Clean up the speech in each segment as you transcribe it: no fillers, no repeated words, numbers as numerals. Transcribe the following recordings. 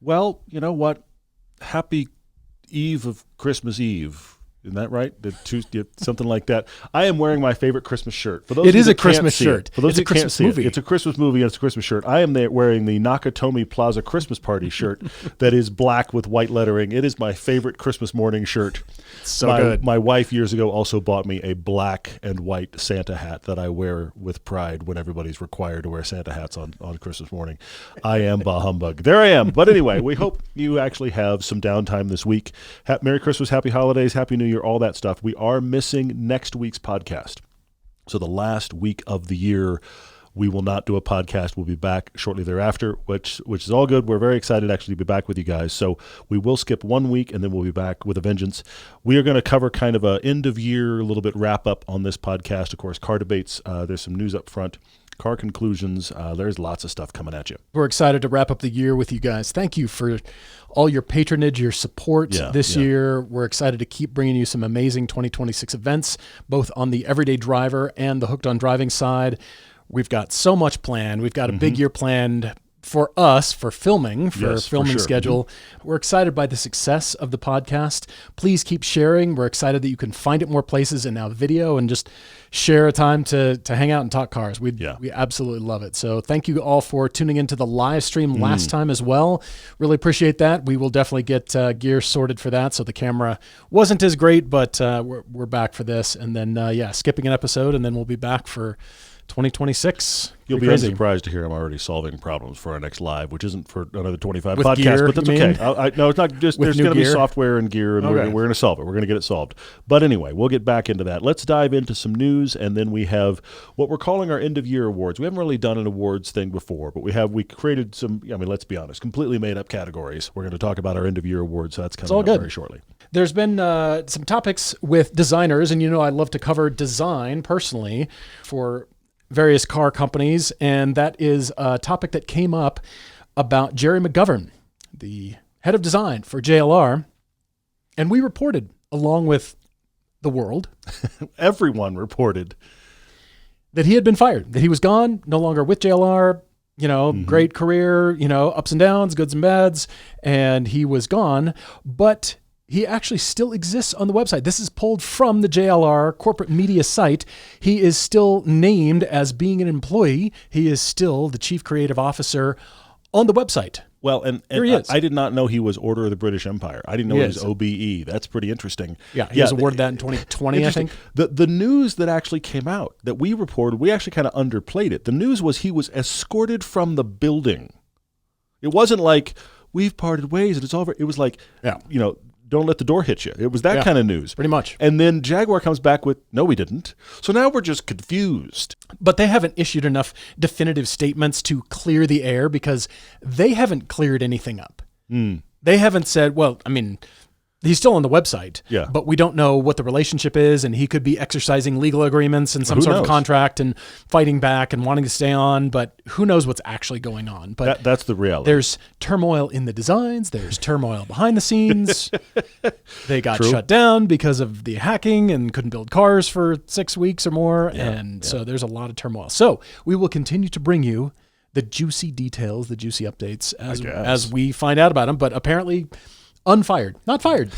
Well, you know what? Happy Eve of Christmas Eve. Isn't that right? Something like that. I am wearing my favorite Christmas shirt. For those it is a Christmas shirt. For those it's a Christmas movie. It's a Christmas movie and it's a Christmas shirt. I am there wearing the Nakatomi Plaza Christmas Party shirt that is black with white lettering. It is my favorite Christmas morning shirt. So good. My wife years ago also bought me a black and white Santa hat that I wear with pride when everybody's required to wear Santa hats on Christmas morning. I am bah humbug. There I am. But anyway, we hope you actually have some downtime this week. Merry Christmas, Happy Holidays, Happy New Year, all that stuff. We are missing next week's podcast. So the last week of the year, we will not do a podcast. We'll be back shortly thereafter, which is all good. We're very excited actually to be back with you guys. So we will skip 1 week and then we'll be back with a vengeance. We are going to cover kind of a end of year, a little bit wrap up on this podcast. Of course, car debates. There's some news up front. Car conclusions. There's lots of stuff coming at you. We're excited to wrap up the year with you guys. Thank you for all your patronage, your support this year. We're excited to keep bringing you some amazing 2026 events, both on the everyday driver and the Hooked on Driving side. We've got so much planned. We've got a big year planned for us, for filming schedule. We're excited by the success of the podcast. Please keep sharing. We're excited that you can find it more places and now video, and just share a time to hang out and talk cars. We absolutely love it. So thank you all for tuning into the live stream last time as well. Really appreciate that. We will definitely get gear sorted for that. So the camera wasn't as great, but we're back for this. And then, skipping an episode, and then we'll be back for 2026. You'll be unsurprised to hear I'm already solving problems for our next live, which isn't for another 25 with podcasts, gear, but that's okay. No, it's not just, there's going to be software and gear, and we're going to solve it. We're going to get it solved. But anyway, we'll get back into that. Let's dive into some news, and then we have what we're calling our end of year awards. We haven't really done an awards thing before, but we created some, let's be honest, completely made up categories. We're going to talk about our end of year awards, so that's coming up very shortly. There's been some topics with designers, and I love to cover design personally for various car companies, and that is a topic that came up about Jerry McGovern, the head of design for JLR, and we reported, along with the world, everyone reported, that he had been fired, that he was gone, no longer with JLR, great career, ups and downs, goods and bads, and he was gone, but he actually still exists on the website. This is pulled from the JLR corporate media site. He is still named as being an employee. He is still the chief creative officer on the website. Well, and Here he is. I did not know he was Order of the British Empire. I didn't know he was OBE. That's pretty interesting. Yeah, he was awarded that in 2020, I think. The news that actually came out that we reported, we actually kind of underplayed it. The news was he was escorted from the building. It wasn't like, we've parted ways and it's over. It was like, don't let the door hit you. It was that kind of news. Pretty much. And then Jaguar comes back with, no, we didn't. So now we're just confused. But they haven't issued enough definitive statements to clear the air, because they haven't cleared anything up. They haven't said, he's still on the website, but we don't know what the relationship is, and he could be exercising legal agreements and some sort of contract and fighting back and wanting to stay on, but who knows what's actually going on. But that's the reality. There's turmoil in the designs. There's turmoil behind the scenes. They got shut down because of the hacking and couldn't build cars for 6 weeks or more, so there's a lot of turmoil. So we will continue to bring you the juicy details, the juicy updates as we find out about them, but apparently unfired, not fired.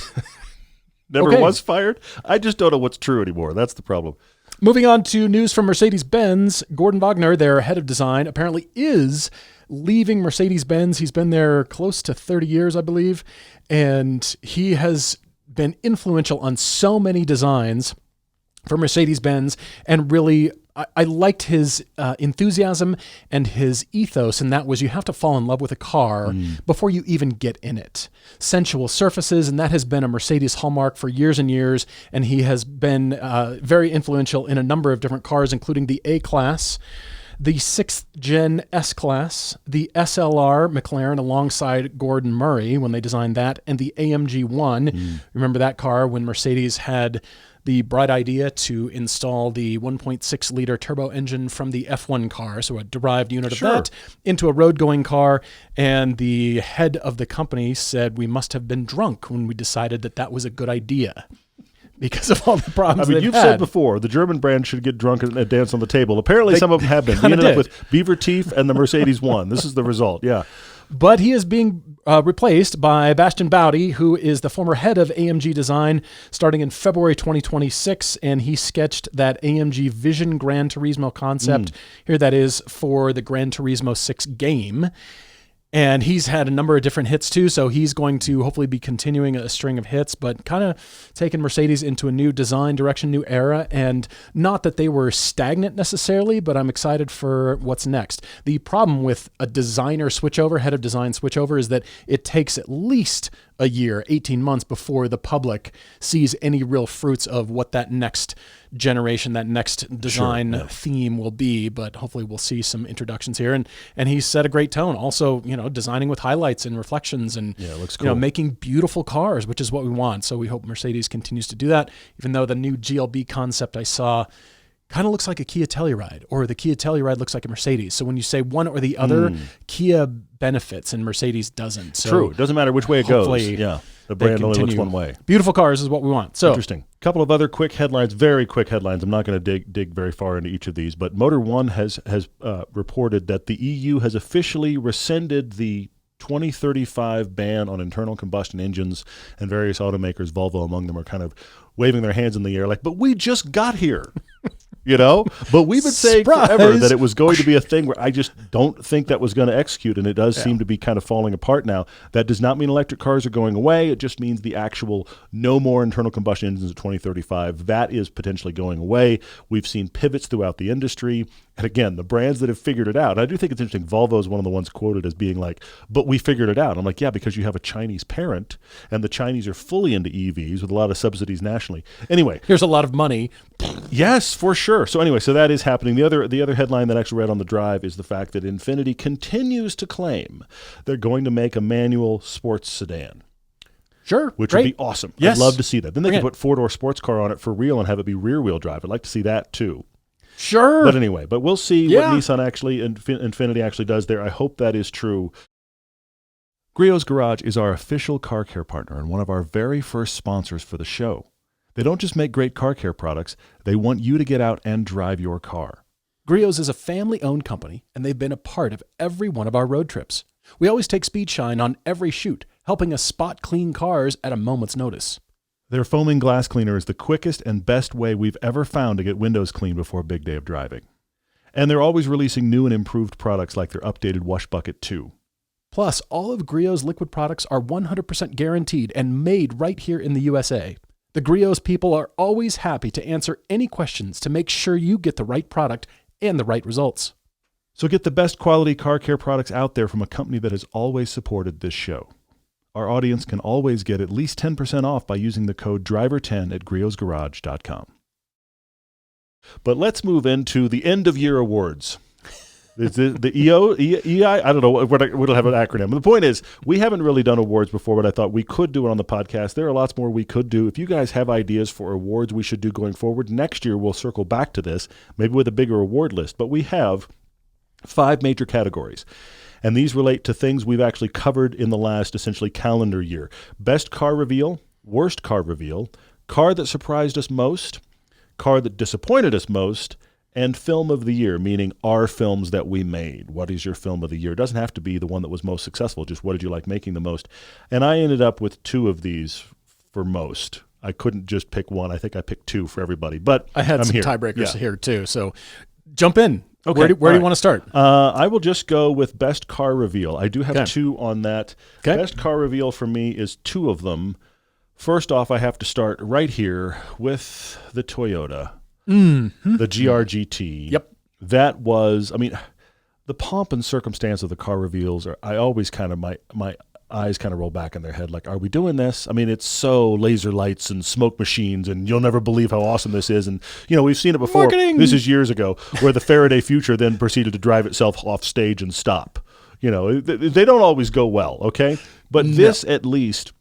Never was fired. I just don't know what's true anymore. That's the problem. Moving on to news from Mercedes-Benz. Gordon Wagner, their head of design, apparently is leaving Mercedes-Benz. He's been there close to 30 years, I believe, and he has been influential on so many designs for Mercedes-Benz, and really I liked his enthusiasm and his ethos, and that was you have to fall in love with a car before you even get in it. Sensual surfaces, and that has been a Mercedes hallmark for years and years, and he has been very influential in a number of different cars, including the A-Class, the 6th Gen S-Class, the SLR McLaren alongside Gordon Murray when they designed that, and the AMG 1. Remember that car when Mercedes had the bright idea to install the 1.6-liter turbo engine from the F1 car, so a derived unit of that, into a road-going car, and the head of the company said we must have been drunk when we decided that was a good idea, because of all the problems you've said before, the German brand should get drunk and dance on the table. Apparently some of them have been. We ended up with Beaver Teeth and the Mercedes 1. This is the result, But he is being replaced by Bastian Boudi, who is the former head of AMG Design, starting in February 2026, and he sketched that AMG Vision Gran Turismo concept. Here that is for the Gran Turismo 6 game. And he's had a number of different hits too, so he's going to hopefully be continuing a string of hits, but kind of taking Mercedes into a new design direction, new era, and not that they were stagnant necessarily, but I'm excited for what's next. The problem with a designer switchover, head of design switchover, is that it takes at least a year, 18 months before the public sees any real fruits of what that next generation, that next design theme will be, but hopefully we'll see some introductions here. And he set a great tone. Also, designing with highlights and reflections and it looks cool. Making beautiful cars, which is what we want. So we hope Mercedes continues to do that, even though the new GLB concept I saw kind of looks like a Kia Telluride, or the Kia Telluride looks like a Mercedes. So when you say one or the other, Kia benefits and Mercedes doesn't. So true. It doesn't matter which way it goes. Yeah. The brand only looks one way. Beautiful cars is what we want. So interesting. A couple of other quick headlines, very quick headlines. I'm not going to dig very far into each of these, but Motor One has reported that the EU has officially rescinded the 2035 ban on internal combustion engines, and various automakers, Volvo among them, are kind of waving their hands in the air like, but we just got here. But we've been saying forever that it was going to be a thing where I just don't think that was going to execute, and it does seem to be kind of falling apart now. That does not mean electric cars are going away. It just means the actual no more internal combustion engines at 2035. That is potentially going away. We've seen pivots throughout the industry. And again, the brands that have figured it out, I do think it's interesting. Volvo is one of the ones quoted as being like, but we figured it out. I'm like, yeah, because you have a Chinese parent, and the Chinese are fully into EVs with a lot of subsidies nationally. Anyway. Here's a lot of money. Yes, for sure. So anyway, so that is happening. The other headline that I actually read on the drive is the fact that Infiniti continues to claim they're going to make a manual sports sedan. Sure. Which would be awesome. Yes. I'd love to see that. Then they can put four-door sports car on it for real and have it be rear-wheel drive. I'd like to see that too. Sure. But anyway, we'll see what Nissan actually and Infiniti actually does there. I hope that is true. Griot's Garage is our official car care partner and one of our very first sponsors for the show. They don't just make great car care products, they want you to get out and drive your car. Griot's is a family-owned company, and they've been a part of every one of our road trips. We always take speed shine on every shoot, helping us spot clean cars at a moment's notice. Their foaming glass cleaner is the quickest and best way we've ever found to get windows clean before a big day of driving. And they're always releasing new and improved products like their updated Wash Bucket 2. Plus, all of Griot's liquid products are 100% guaranteed and made right here in the USA. The Griot's people are always happy to answer any questions to make sure you get the right product and the right results. So get the best quality car care products out there from a company that has always supported this show. Our audience can always get at least 10% off by using the code DRIVER10 at griotsgarage.com. But let's move into the end-of-year awards. The EI, I don't know, we don't have an acronym. But the point is, we haven't really done awards before, but I thought we could do it on the podcast. There are lots more we could do. If you guys have ideas for awards we should do going forward, next year we'll circle back to this, maybe with a bigger award list. But we have 5 major categories. And these relate to things we've actually covered in the last, essentially, calendar year. Best car reveal, worst car reveal, car that surprised us most, car that disappointed us most, and film of the year, meaning our films that we made. What is your film of the year? It doesn't have to be the one that was most successful, just what did you like making the most? And I ended up with 2 of these for most. I couldn't just pick one. I think I picked 2 for everybody. But I had some tiebreakers here too, so jump in. Okay. Where do you want to start? I will just go with best car reveal. I do have 2 on that. Okay. Best car reveal for me is 2 of them. First off, I have to start right here with the Toyota, the GR-GT. Yep. That was, the pomp and circumstance of the car reveals I always kind of, my eyes kind of roll back in their head like, are we doing this? It's so laser lights and smoke machines, and you'll never believe how awesome this is. And, we've seen it before. Marketing. This is years ago, where the Faraday Future then proceeded to drive itself off stage and stop. They don't always go well, okay? But this, at least,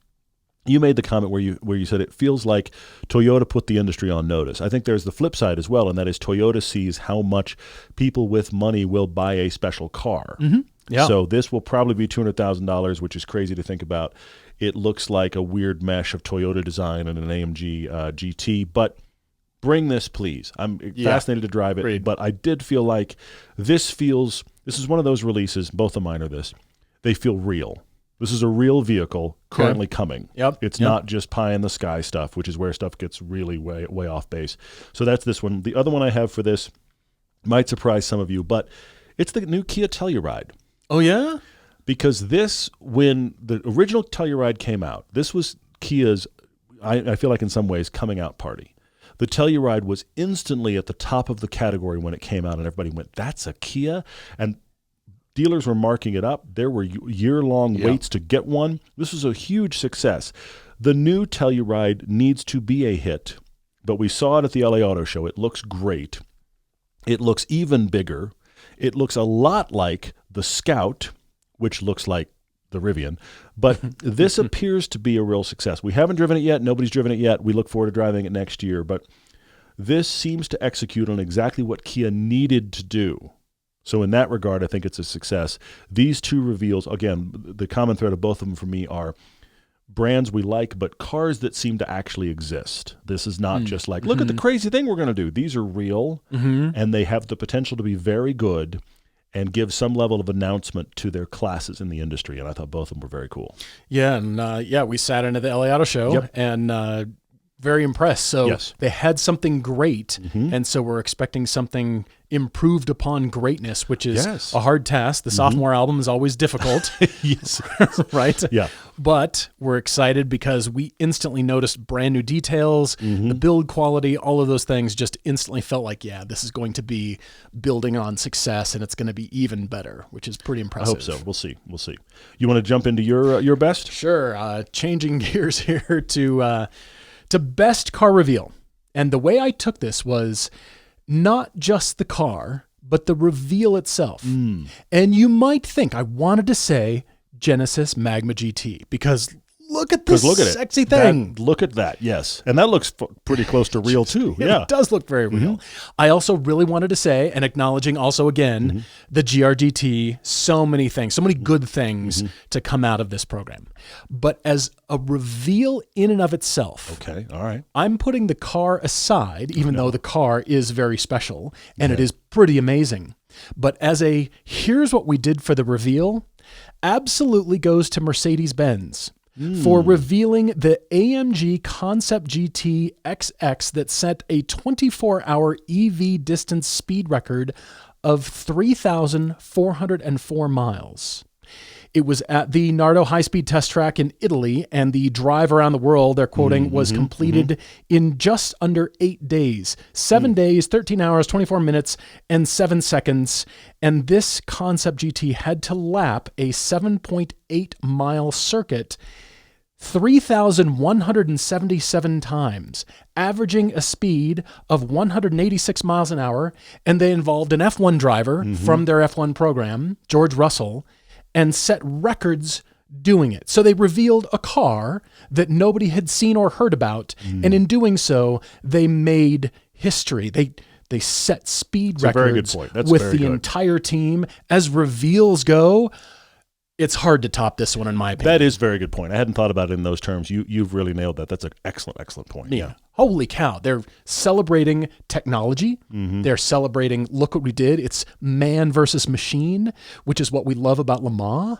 you made the comment where you said it feels like Toyota put the industry on notice. I think there's the flip side as well, and that is Toyota sees how much people with money will buy a special car. Mm-hmm. Yeah. So this will probably be $200,000, which is crazy to think about. It looks like a weird mesh of Toyota design and an AMG GT, but bring this, please. I'm fascinated to drive it, but I did feel like this is one of those releases, both of mine are this, they feel real. This is a real vehicle currently coming. Yep. It's not just pie in the sky stuff, which is where stuff gets really way off base. So that's this one. The other one I have for this might surprise some of you, but it's the new Kia Telluride. Oh, yeah? Because this, when the original Telluride came out, this was Kia's, I feel like in some ways, coming out party. The Telluride was instantly at the top of the category when it came out, and everybody went, that's a Kia? And dealers were marking it up. There were year-long waits to get one. This was a huge success. The new Telluride needs to be a hit, but we saw it at the LA Auto Show. It looks great. It looks even bigger. It looks a lot like the Scout, which looks like the Rivian, but this appears to be a real success. We haven't driven it yet. Nobody's driven it yet. We look forward to driving it next year, but this seems to execute on exactly what Kia needed to do. So in that regard, I think it's a success. These two reveals, again, the common thread of both of them for me are brands we like, but cars that seem to actually exist. This is not just like, look at the crazy thing we're going to do. These are real, and they have the potential to be very good and give some level of announcement to their classes in the industry. And I thought both of them were very cool. Yeah, and we sat into the LA Auto Show and very impressed. So they had something great, and so we're expecting something improved upon greatness, which is a hard task. The sophomore album is always difficult. Right? Yeah. But we're excited because we instantly noticed brand new details, the build quality, all of those things just instantly felt like, this is going to be building on success, and it's going to be even better, which is pretty impressive. I hope so. We'll see. We'll see. You want to jump into your best? Sure. Changing gears here to best car reveal. And the way I took this was not just the car, but the reveal itself. And you might think I wanted to say Genesis Magma GT because look at this sexy thing. Look at that, yes. And that looks pretty close to real too. Yeah, it does look very real. I also really wanted to say, and acknowledging also again, the GRGT, so many things, so many good things to come out of this program. But as a reveal in and of itself, okay, all right, I'm putting the car aside, even though the car is very special and it is pretty amazing. But as here's what we did for the reveal, absolutely goes to Mercedes-Benz. For revealing the AMG Concept GT XX that set a 24-hour EV distance speed record of 3,404 miles. It was at the Nardo high-speed test track in Italy, and the drive around the world, they're quoting, was completed in just under 8 days. 7 days, 13 hours, 24 minutes, and 7 seconds. And this Concept GT had to lap a 7.8-mile circuit 3,177 times, averaging a speed of 186 miles an hour, and they involved an F1 driver from their F1 program, George Russell, and set records doing it. So they revealed a car that nobody had seen or heard about, and in doing so, they made history. They set speed records with the entire team. As reveals go, it's hard to top this one, in my opinion. That is a very good point. I hadn't thought about it in those terms. You've really nailed that. That's an excellent point. Yeah. Holy cow. They're celebrating technology. They're celebrating, look what we did. It's man versus machine, which is what we love about Le Mans.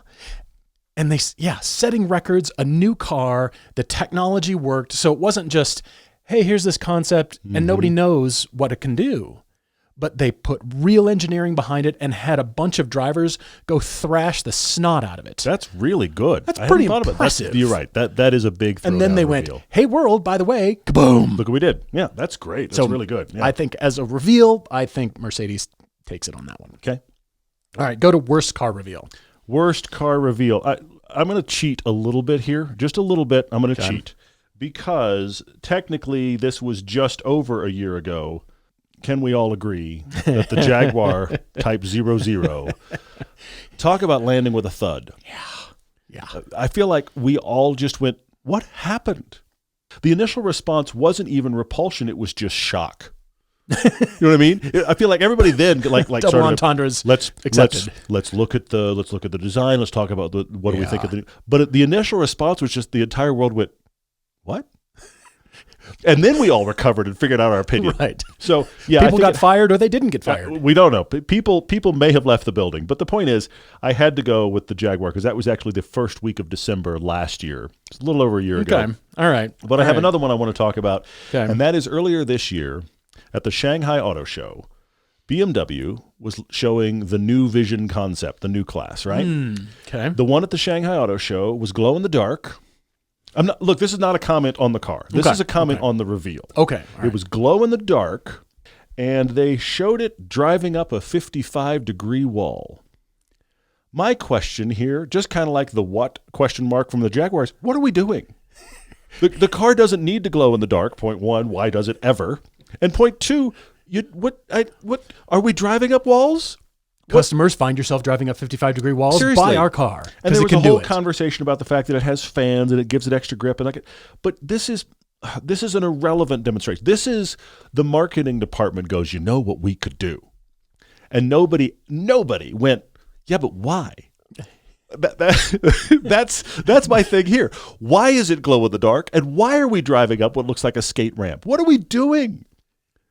And setting records, a new car, the technology worked. So it wasn't just, hey, here's this concept and nobody knows what it can do. But they put real engineering behind it and had a bunch of drivers go thrash the snot out of it. That's really good. That's pretty impressive. You're right. That is a big throwdown. And then they went, hey, world, by the way, kaboom. Look what we did. Yeah, that's great. That's really good. Yeah. I think as a reveal, I think Mercedes takes it on that one. Okay. All right, go to worst car reveal. Worst car reveal. I'm going to cheat a little bit here. Just a little bit. I'm going to cheat. Because technically this was just over a year ago. Can we all agree that the Jaguar Type 00, talk about landing with a thud. Yeah. I feel like we all just went, what happened? The initial response wasn't even repulsion. It was just shock. You know what I mean? I feel like everybody then like double entendres. Let's look at the design. Let's talk about what do we think of the. But the initial response was just the entire world went, what? And then we all recovered and figured out our opinion. Right. So, yeah. People got fired or they didn't get fired. We don't know. People may have left the building. But the point is, I had to go with the Jaguar because that was actually the first week of December last year. It's a little over a year ago. Okay. All right. But I have another one I want to talk about. Okay. And that is earlier this year at the Shanghai Auto Show, BMW was showing the new Vision concept, the new class, right? Okay. The one at the Shanghai Auto Show was glow in the dark. Look, this is not a comment on the car. This is a comment on the reveal. Okay. It was glow in the dark, and they showed it driving up a 55-degree wall. My question here, just kind of like the what question mark from the Jaguars, what are we doing? The car doesn't need to glow in the dark, point one. Why does it ever? And point two, what are we driving up walls? Customers, find yourself driving up 55-degree walls. Seriously. Buy our car. And there was a a whole conversation about the fact that it has fans and it gives it extra grip. But this is an irrelevant demonstration. This is the marketing department goes, you know what we could do. And nobody went, yeah, but why? That's my thing here. Why is it glow in the dark? And why are we driving up what looks like a skate ramp? What are we doing?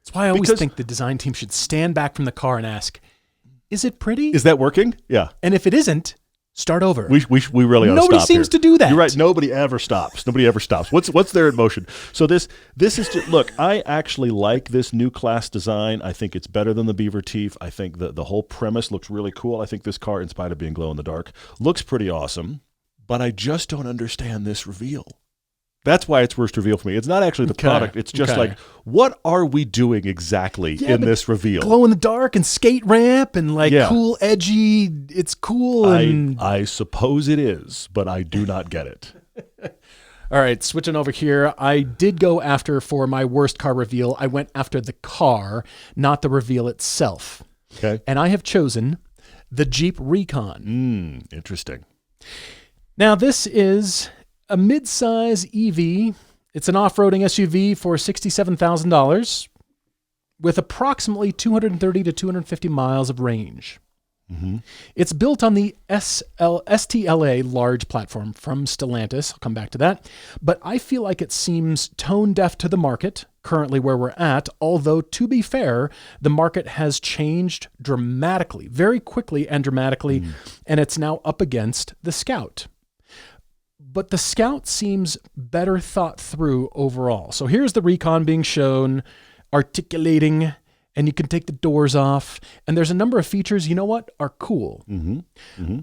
That's why I always think the design team should stand back from the car and ask, is it pretty? Is that working? Yeah. And if it isn't, start over. We really ought to stop. Nobody seems to do that. You're right. Nobody ever stops. What's there in motion? So this is just, look, I actually like this new class design. I think it's better than the Beaver Teeth. I think the whole premise looks really cool. I think this car, in spite of being glow in the dark, looks pretty awesome. But I just don't understand this reveal. That's why it's worst reveal for me. It's not actually the product. It's just like, what are we doing exactly in this reveal? Glow in the dark and skate ramp and cool, edgy. It's cool. I suppose it is, but I do not get it. All right, switching over here. I did go after, for my worst car reveal, I went after the car, not the reveal itself. Okay. And I have chosen the Jeep Recon. Interesting. Now, this is a mid-size EV. It's an off-roading SUV for $67,000 with approximately 230 to 250 miles of range. Mm-hmm. It's built on the STLA large platform from Stellantis. I'll come back to that. But I feel like it seems tone-deaf to the market, currently where we're at, although, to be fair, the market has changed dramatically, very quickly and dramatically, and it's now up against the Scout. But the Scout seems better thought through overall. So here's the Recon being shown, articulating, and you can take the doors off. And there's a number of features, you know what, are cool. Mm-hmm. Mm-hmm.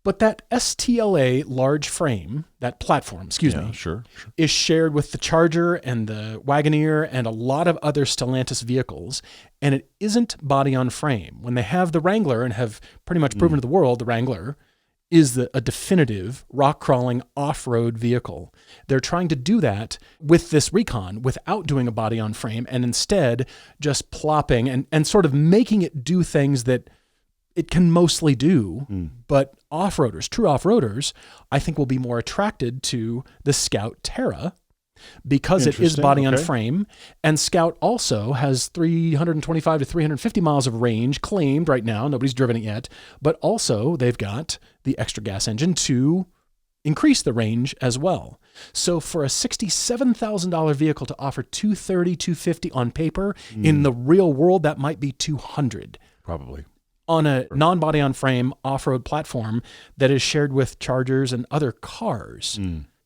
But that STLA large frame, that platform, sure. is shared with the Charger and the Wagoneer and a lot of other Stellantis vehicles. And it isn't body on frame. When they have the Wrangler and have pretty much proven to the world the Wrangler is a definitive rock-crawling off-road vehicle. They're trying to do that with this Recon without doing a body-on-frame and instead just plopping and sort of making it do things that it can mostly do, but off-roaders, true off-roaders, I think will be more attracted to the Scout Terra because it is body on frame. And Scout also has 325 to 350 miles of range claimed right now. Nobody's driven it yet. But also they've got the extra gas engine to increase the range as well. So for a $67,000 vehicle to offer 230, 250 on paper, in the real world, that might be 200. Probably. On a non-body on frame off-road platform that is shared with Chargers and other cars.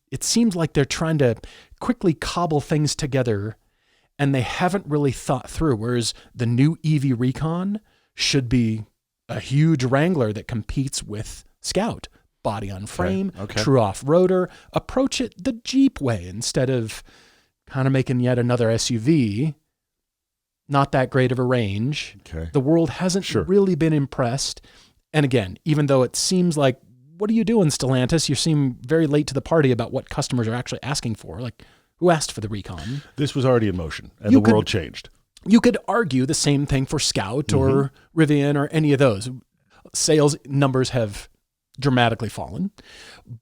It seems like they're trying to quickly cobble things together and they haven't really thought through. Whereas the new EV Recon should be a huge Wrangler that competes with Scout. Body on frame, true off-roader. Approach it the Jeep way instead of kind of making yet another SUV. Not that great of a range. The world hasn't really been impressed. And again, even though it seems like, what are you doing, Stellantis? You seem very late to the party about what customers are actually asking for. Like, who asked for the Recon? This was already in motion, and the world changed. You could argue the same thing for Scout or Rivian or any of those. Sales numbers have dramatically fallen,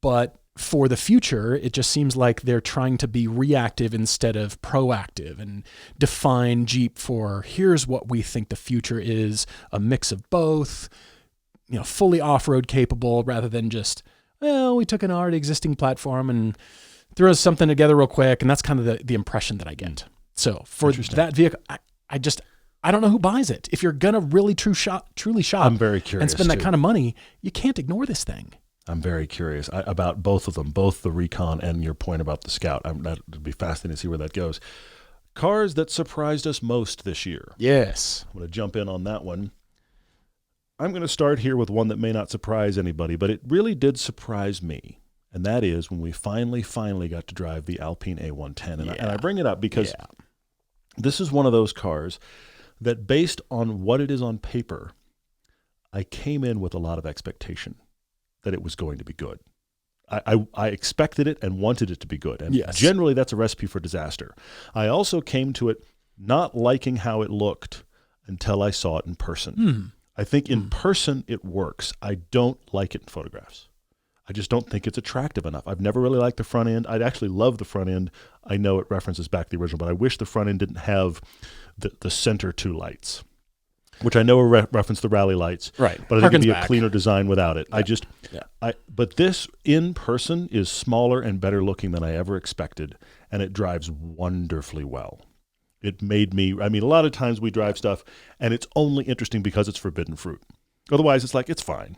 but for the future, it just seems like they're trying to be reactive instead of proactive and define Jeep for here's what we think the future is, a mix of both, fully off-road capable rather than just, well, we took an already existing platform and throws something together real quick, and that's kind of the impression that I get. So for that vehicle, I don't know who buys it. If you're gonna really truly shop, I'm very curious and spend that kind of money, you can't ignore this thing. I'm very curious about both of them, both the Recon and your point about the Scout. That would be fascinating to see where that goes. Cars that surprised us most this year. Yes. I'm going to jump in on that one. I'm going to start here with one that may not surprise anybody, but it really did surprise me. And that is when we finally got to drive the Alpine A110. And I bring it up because this is one of those cars that, based on what it is on paper, I came in with a lot of expectation that it was going to be good. I expected it and wanted it to be good. And generally, that's a recipe for disaster. I also came to it not liking how it looked until I saw it in person. I think in person it works. I don't like it in photographs. I just don't think it's attractive enough. I've never really liked the front end. I'd actually love the front end. I know it references back to the original, but I wish the front end didn't have the center two lights, which I know reference the rally lights, right? But I think it'd be a cleaner design without it. But this in person is smaller and better looking than I ever expected, and it drives wonderfully well. It made me. I mean, a lot of times we drive stuff, and it's only interesting because it's forbidden fruit. Otherwise, it's like it's fine,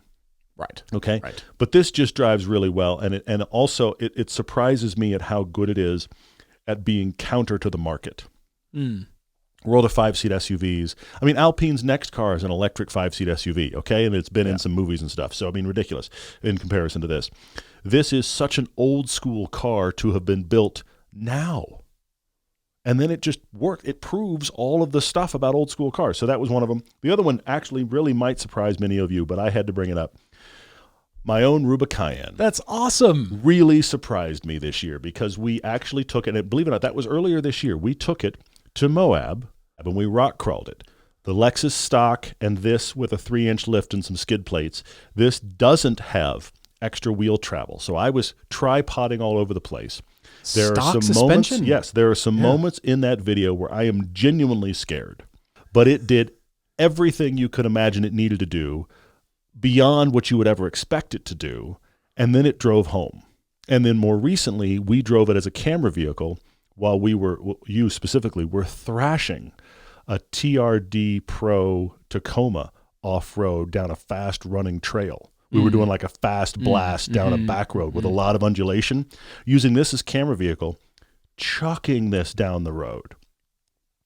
right? Okay, right. But this just drives really well, and also it surprises me at how good it is at being counter to the market. World of 5-seat SUVs. I mean, Alpine's next car is an electric 5-seat SUV, okay? And it's been in some movies and stuff. So, I mean, ridiculous in comparison to this. This is such an old school car to have been built now. And then it just worked. It proves all of the stuff about old school cars. So that was one of them. The other one actually really might surprise many of you, but I had to bring it up. My own Rubicon. That's awesome. Really surprised me this year because we actually took it, and believe it or not, that was earlier this year. We took it to Moab, and we rock crawled it. The Lexus stock and this with a 3-inch lift and some skid plates. This doesn't have extra wheel travel. So I was tripoding all over the place. There Stock are some suspension? moments, yes, there are some moments in that video where I am genuinely scared. But it did everything you could imagine it needed to do beyond what you would ever expect it to do. And then it drove home. And then more recently, we drove it as a camera vehicle while you specifically were thrashing a TRD Pro Tacoma off-road down a fast-running trail. We were doing like a fast blast down a back road with a lot of undulation, using this as camera vehicle, chucking this down the road.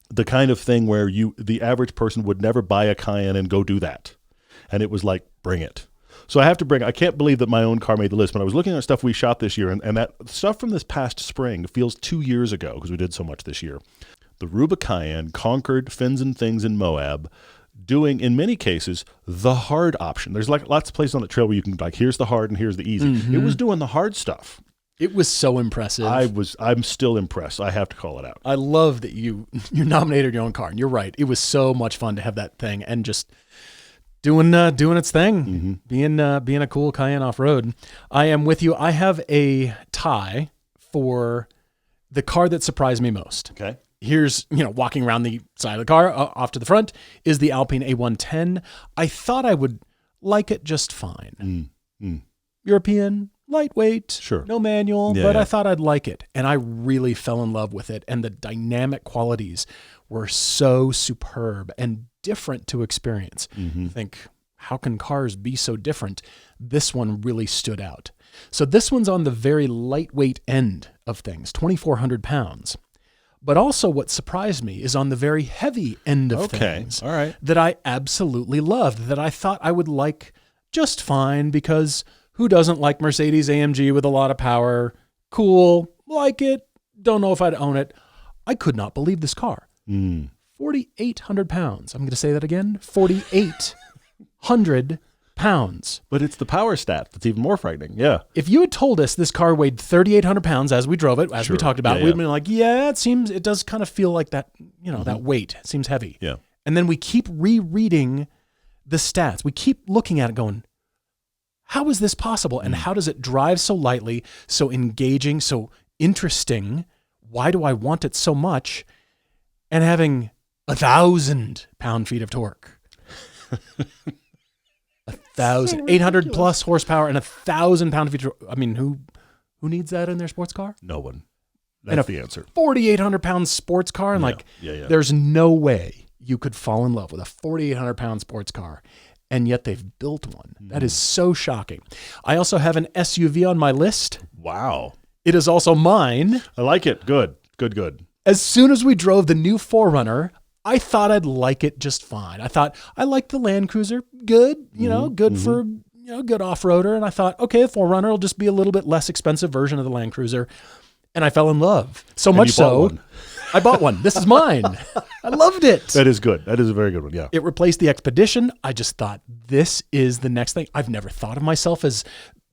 The kind of thing where the average person would never buy a Cayenne and go do that. And it was like, bring it. So I can't believe that my own car made the list. When I was looking at stuff we shot this year, and that stuff from this past spring feels 2 years ago because we did so much this year. The Rubicon conquered fins and things in Moab, doing, in many cases, the hard option. There's like lots of places on the trail where you can like, here's the hard and here's the easy. It was doing the hard stuff. It was so impressive. I'm still impressed. I have to call it out. I love that you nominated your own car, and you're right. It was so much fun to have that thing and just doing its thing, being a cool Cayenne off-road. I am with you. I have a tie for the car that surprised me most. Okay. Here's, walking around the side of the car, off to the front, is the Alpine A110. I thought I would like it just fine. European, lightweight, sure, no manual, but I thought I'd like it. And I really fell in love with it. And the dynamic qualities were so superb and different to experience. I think, how can cars be so different? This one really stood out. So this one's on the very lightweight end of things, 2,400 pounds. But also what surprised me is on the very heavy end of things. All right. That I absolutely loved, that I thought I would like just fine, because who doesn't like Mercedes AMG with a lot of power? Cool, like it, don't know if I'd own it. I could not believe this car. 4,800 pounds. I'm going to say that again, 4,800 pounds. But it's the power stat that's even more frightening. Yeah. If you had told us this car weighed 3,800 pounds as we drove it, as we talked about, we'd been like, it does kind of feel like that, that weight. It seems heavy. Yeah. And then we keep rereading the stats. We keep looking at it going, how is this possible? And how does it drive so lightly, so engaging, so interesting? Why do I want it so much? And having 1,000 pound-feet of torque. 1,000, 800 plus horsepower and 1,000 pound-feet. I mean, who Who needs that in their sports car? No one. And That's the answer. 4,800-pound sports car, and there's no way you could fall in love with a 4,800-pound sports car, and yet they've built one. That is so shocking. I also have an SUV on my list. Wow. It is also mine. I like it. Good. As soon as we drove the new 4Runner, I thought I'd like it just fine. I thought I liked the Land Cruiser. Good, good for, good off-roader. And I thought, okay, the 4Runner will just be a little bit less expensive version of the Land Cruiser. And I fell in love. So much so, I bought one. This is mine. I loved it. That is good. That is a very good one. Yeah. It replaced the Expedition. I just thought this is the next thing. I've never thought of myself as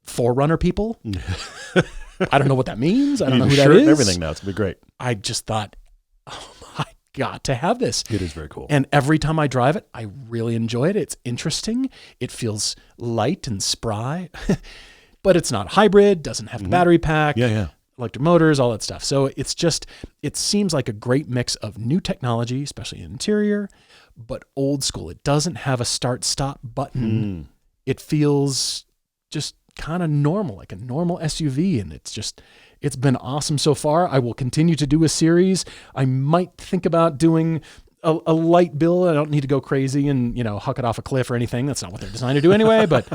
4Runner people. I don't know what that means. I don't know who that is. And everything now. It's going to be great. I just thought, oh, I got to have this. It is very cool. And every time I drive it, I really enjoy it. It's interesting. It feels light and spry, but it's not hybrid, doesn't have the battery pack. Yeah. Electric motors, all that stuff. So it seems like a great mix of new technology, especially in interior, but old school. It doesn't have a start-stop button. It feels just kind of normal, like a normal SUV. And it's been awesome so far. I will continue to do a series. I might think about doing a light build. I don't need to go crazy and, huck it off a cliff or anything. That's not what they're designed to do anyway, but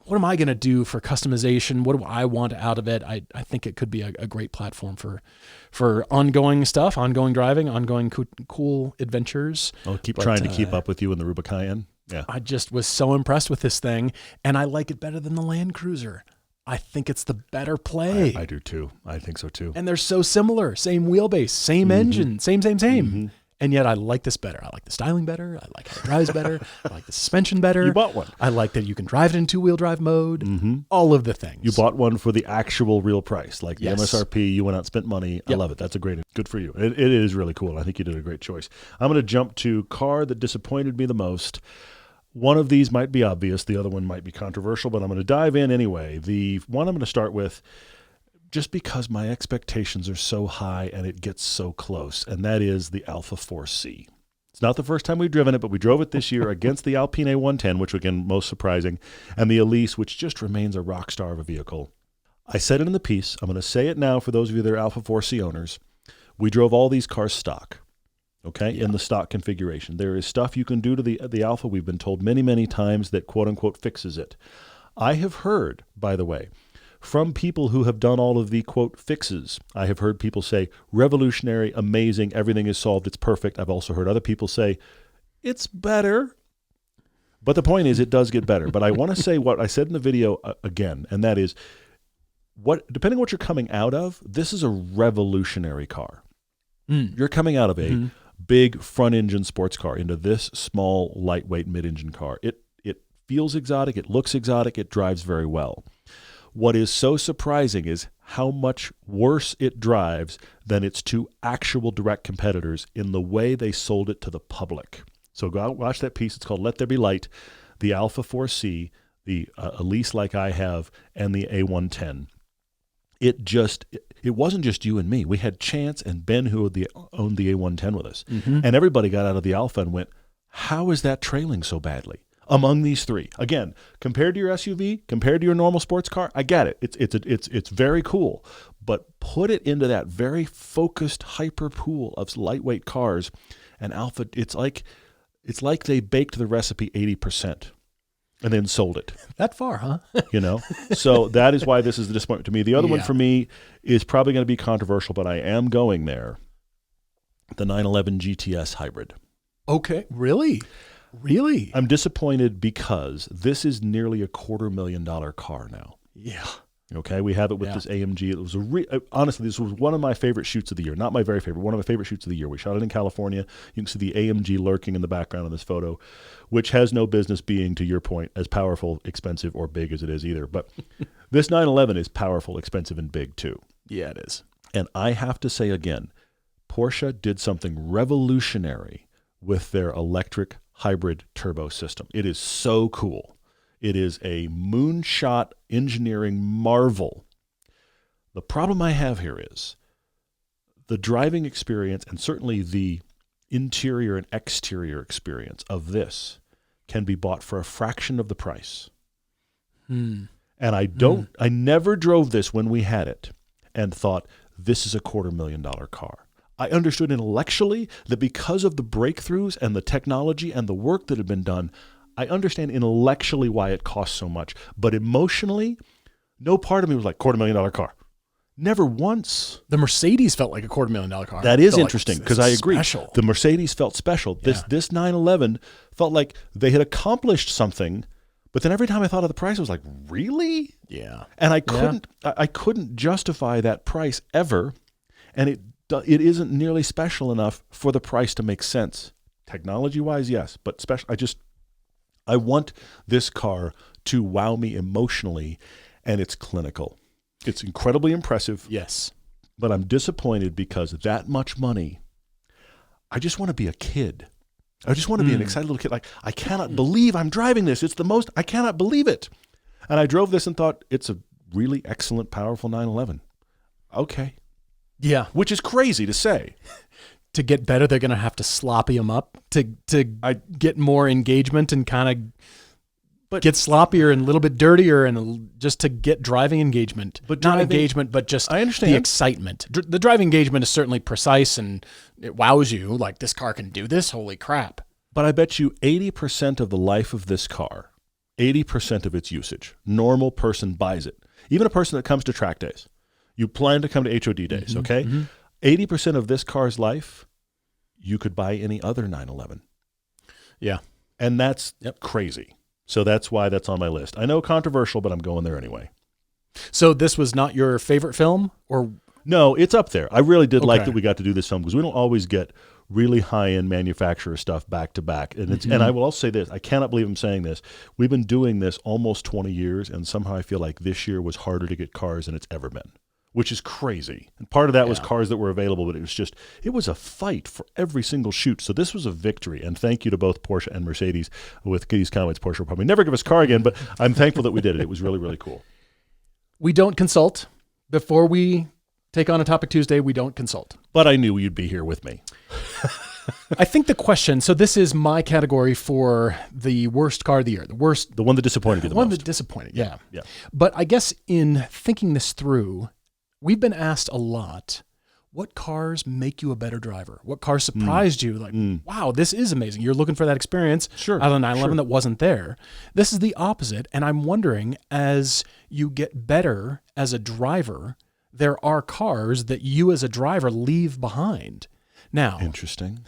what am I going to do for customization? What do I want out of it? I think it could be a great platform for ongoing stuff, ongoing driving, ongoing cool adventures. I'll keep trying to keep up with you in the Rubicon. Yeah. I just was so impressed with this thing, and I like it better than the Land Cruiser. I think it's the better play. I do too. I think so too. And they're so similar. Same wheelbase, same engine, same. And yet I like this better. I like the styling better. I like how it drives better. I like the suspension better. You bought one. I like that you can drive it in two-wheel drive mode. All of the things. You bought one for the actual real price, like the MSRP. You went out and spent money. Yep. I love it. That's good for you. It is really cool. I think you did a great choice. I'm going to jump to car that disappointed me the most. One of these might be obvious. The other one might be controversial, but I'm going to dive in anyway. The one I'm going to start with, just because my expectations are so high and it gets so close, and that is the Alpha 4C. It's not the first time we've driven it, but we drove it this year against the Alpine A110, which again, most surprising, and the Elise, which just remains a rock star of a vehicle. I said it in the piece. I'm going to say it now for those of you that are Alpha 4C owners. We drove all these cars stock, in the stock configuration. There is stuff you can do to the Alpha. We've been told many, many times that quote-unquote fixes it. I have heard, by the way, from people who have done all of the, quote, fixes. I have heard people say, revolutionary, amazing, everything is solved, it's perfect. I've also heard other people say, it's better. But the point is, it does get better. But I want to say what I said in the video again, and that is, depending on what you're coming out of, this is a revolutionary car. You're coming out of a big front-engine sports car into this small, lightweight mid-engine car. It feels exotic, it looks exotic, it drives very well. What is so surprising is how much worse it drives than its two actual direct competitors in the way they sold it to the public. So go out, watch that piece. It's called Let There Be Light, the Alpha 4C, the Elise like I have, and the A110. It wasn't just you and me. We had Chance and Ben who owned the A110 with us. And everybody got out of the Alpha and went, how is that trailing so badly? Among these three, again, compared to your SUV, compared to your normal sports car, I get it. It's very cool, but put it into that very focused hyper pool of lightweight cars, and Alpha. It's like they baked the recipe 80% and then sold it. That far, huh? So that is why this is the disappointment to me. The other one for me is probably going to be controversial, but I am going there. The 911 GTS hybrid. Okay, really? Really? I'm disappointed because this is nearly a $250,000 car now. Yeah. Okay, we have it with this AMG. It was honestly, this was one of my favorite shoots of the year. Not my very favorite, one of my favorite shoots of the year. We shot it in California. You can see the AMG lurking in the background in this photo, which has no business being, to your point, as powerful, expensive, or big as it is either. But this 911 is powerful, expensive, and big too. Yeah, it is. And I have to say again, Porsche did something revolutionary with their electric hybrid turbo system. It is so cool. It is a moonshot engineering marvel. The problem I have here is the driving experience, and certainly the interior and exterior experience of this can be bought for a fraction of the price. And And I never drove this when we had it and thought, this is a $250,000 car. I understood intellectually that because of the breakthroughs and the technology and the work that had been done, I understand intellectually why it costs so much. But emotionally, no part of me was like, $250,000 car. Never once. The Mercedes felt like a $250,000 car. That is interesting because I agree. Special. The Mercedes felt special. Yeah. This 911 felt like they had accomplished something, but then every time I thought of the price, I was like, really? Yeah. And I couldn't justify that price ever, and it isn't nearly special enough for the price to make sense. Technology-wise, yes, but special. I want this car to wow me emotionally, and it's clinical. It's incredibly impressive. Yes. But I'm disappointed because that much money, I just want to be a kid. I just want to be an excited little kid. Like, I cannot believe I'm driving this. It's the most, I cannot believe it. And I drove this and thought, it's a really excellent, powerful 911. Okay. Yeah. Which is crazy to say. To get better, they're going to have to sloppy them up to get more engagement and kind of get sloppier and a little bit dirtier and just to get driving engagement. But not engagement, but just I understand the excitement. The driving engagement is certainly precise and it wows you. Like, this car can do this? Holy crap. But I bet you 80% of the life of this car, 80% of its usage, normal person buys it. Even a person that comes to track days. You plan to come to HOD days, okay? 80% of this car's life, you could buy any other 911. Yeah. And that's crazy. So that's why that's on my list. I know controversial, but I'm going there anyway. So this was not your favorite film? Or no, it's up there. I really did like that we got to do this film because we don't always get really high-end manufacturer stuff back to back. And it's and I will also say this. I cannot believe I'm saying this. We've been doing this almost 20 years, and somehow I feel like this year was harder to get cars than it's ever been, which is crazy. And part of that was cars that were available, but it was a fight for every single shoot. So this was a victory. And thank you to both Porsche and Mercedes. With these comments, Porsche will probably never give us a car again, but I'm thankful that we did it. It was really, really cool. We don't consult. Before we take on a Topic Tuesday, we don't consult. But I knew you'd be here with me. I think the question, so this is my category for the worst car of the year. The one that disappointed you the most. The one that disappointed, yeah. Yeah. But I guess in thinking this through, we've been asked a lot, what cars make you a better driver? What cars surprised you? Like, wow, this is amazing. You're looking for that experience out of the 911 that wasn't there. This is the opposite. And I'm wondering, as you get better as a driver, there are cars that you as a driver leave behind. Now, interesting.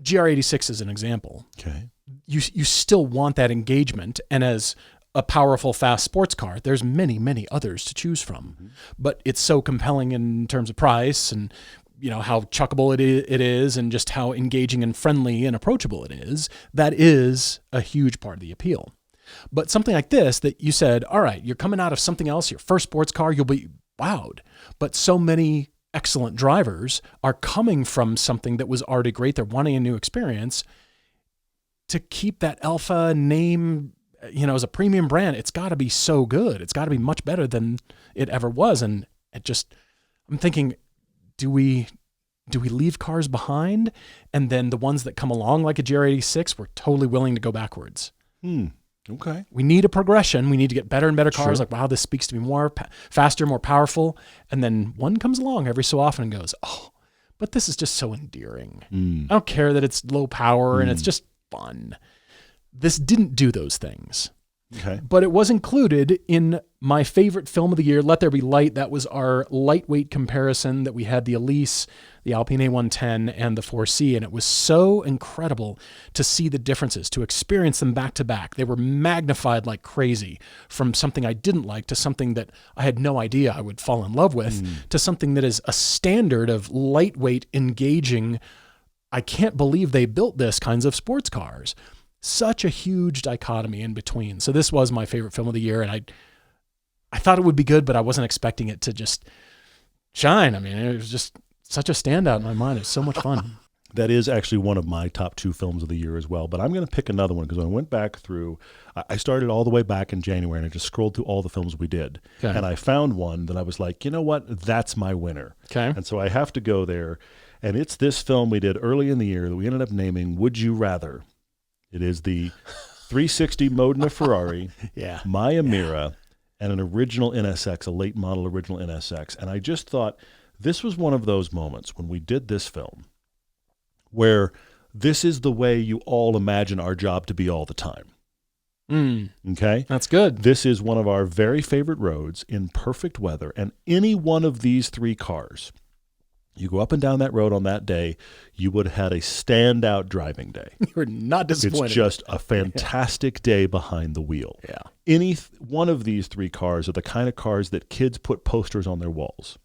GR86 is an example. Okay. You still want that engagement. And as a powerful, fast sports car, there's many, many others to choose from. But it's so compelling in terms of price and, you know, how chuckable it is and just how engaging and friendly and approachable it is. That is a huge part of the appeal. But something like this that you said, all right, you're coming out of something else, your first sports car, you'll be wowed. But so many excellent drivers are coming from something that was already great. They're wanting a new experience. To keep that Alpha name, you know, as a premium brand, it's got to be so good. It's got to be much better than it ever was. And I'm thinking, do we leave cars behind? And then the ones that come along like a GR86, we're totally willing to go backwards. Okay. We need a progression. We need to get better and better cars. Like, wow, this speaks to me more, faster, more powerful. And then one comes along every so often and goes, oh, but this is just so endearing. I don't care that it's low power and it's just fun. This didn't do those things. Okay. But it was included in my favorite film of the year, Let There Be Light. That was our lightweight comparison that we had the Elise, the Alpine A110, and the 4C. And it was so incredible to see the differences, to experience them back to back. They were magnified like crazy from something I didn't like to something that I had no idea I would fall in love with to something that is a standard of lightweight, engaging. I can't believe they built this kinds of sports cars. Such a huge dichotomy in between. So this was my favorite film of the year, and I thought it would be good, but I wasn't expecting it to just shine. I mean, it was just such a standout in my mind. It was so much fun. That is actually one of my top 2 films of the year as well. But I'm going to pick another one because when I went back through, I started all the way back in January and I just scrolled through all the films we did. Okay. And I found one that I was like, you know what? That's my winner. Okay. And so I have to go there. And it's this film we did early in the year that we ended up naming Would You Rather. It is the 360 mode in a Ferrari, Maya Mira, and an original NSX, a late model original NSX. And I just thought this was one of those moments when we did this film where this is the way you all imagine our job to be all the time. Okay? That's good. This is one of our very favorite roads in perfect weather. And any one of these three cars, you go up and down that road on that day, you would have had a standout driving day. You're not disappointed. It's just a fantastic day behind the wheel. Yeah. Any one of these three cars are the kind of cars that kids put posters on their walls.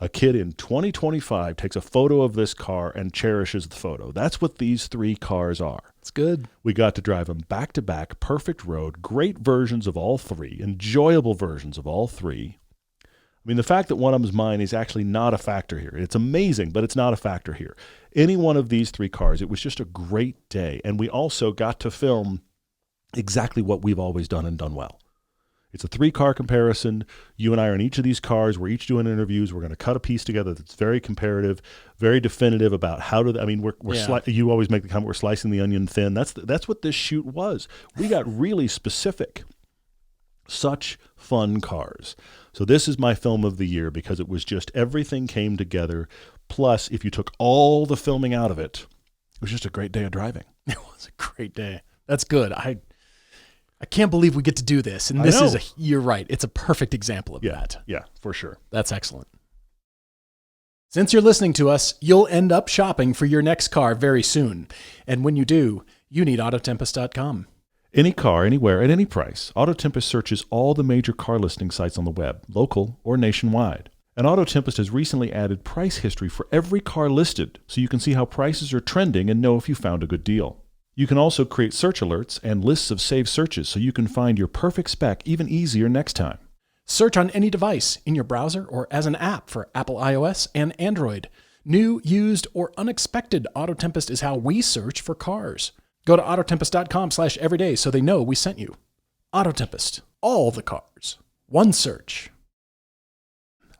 A kid in 2025 takes a photo of this car and cherishes the photo. That's what these three cars are. It's good. We got to drive them back to back, perfect road, great versions of all three, enjoyable versions of all three. I mean, the fact that one of them is mine is actually not a factor here. It's amazing, but it's not a factor here. Any one of these three cars, it was just a great day. And we also got to film exactly what we've always done and done well. It's a three-car comparison. You and I are in each of these cars. We're each doing interviews. We're going to cut a piece together that's very comparative, very definitive about how to. I mean, you always make the comment we're slicing the onion thin. That's what this shoot was. We got really specific. Such fun cars. So this is my film of the year because it was just everything came together. Plus, if you took all the filming out of it, it was just a great day of driving. It was a great day. That's good. I can't believe we get to do this. And this you're right. It's a perfect example of that. Yeah, for sure. That's excellent. Since you're listening to us, you'll end up shopping for your next car very soon. And when you do, you need Autotempest.com. Any car, anywhere, at any price, Autotempest searches all the major car listing sites on the web, local or nationwide. And Autotempest has recently added price history for every car listed, so you can see how prices are trending and know if you found a good deal. You can also create search alerts and lists of saved searches so you can find your perfect spec even easier next time. Search on any device, in your browser or as an app for Apple iOS and Android. New, used, or unexpected, Autotempest is how we search for cars. Go to Autotempest.com/everyday so they know we sent you. Autotempest. All the cars. One search.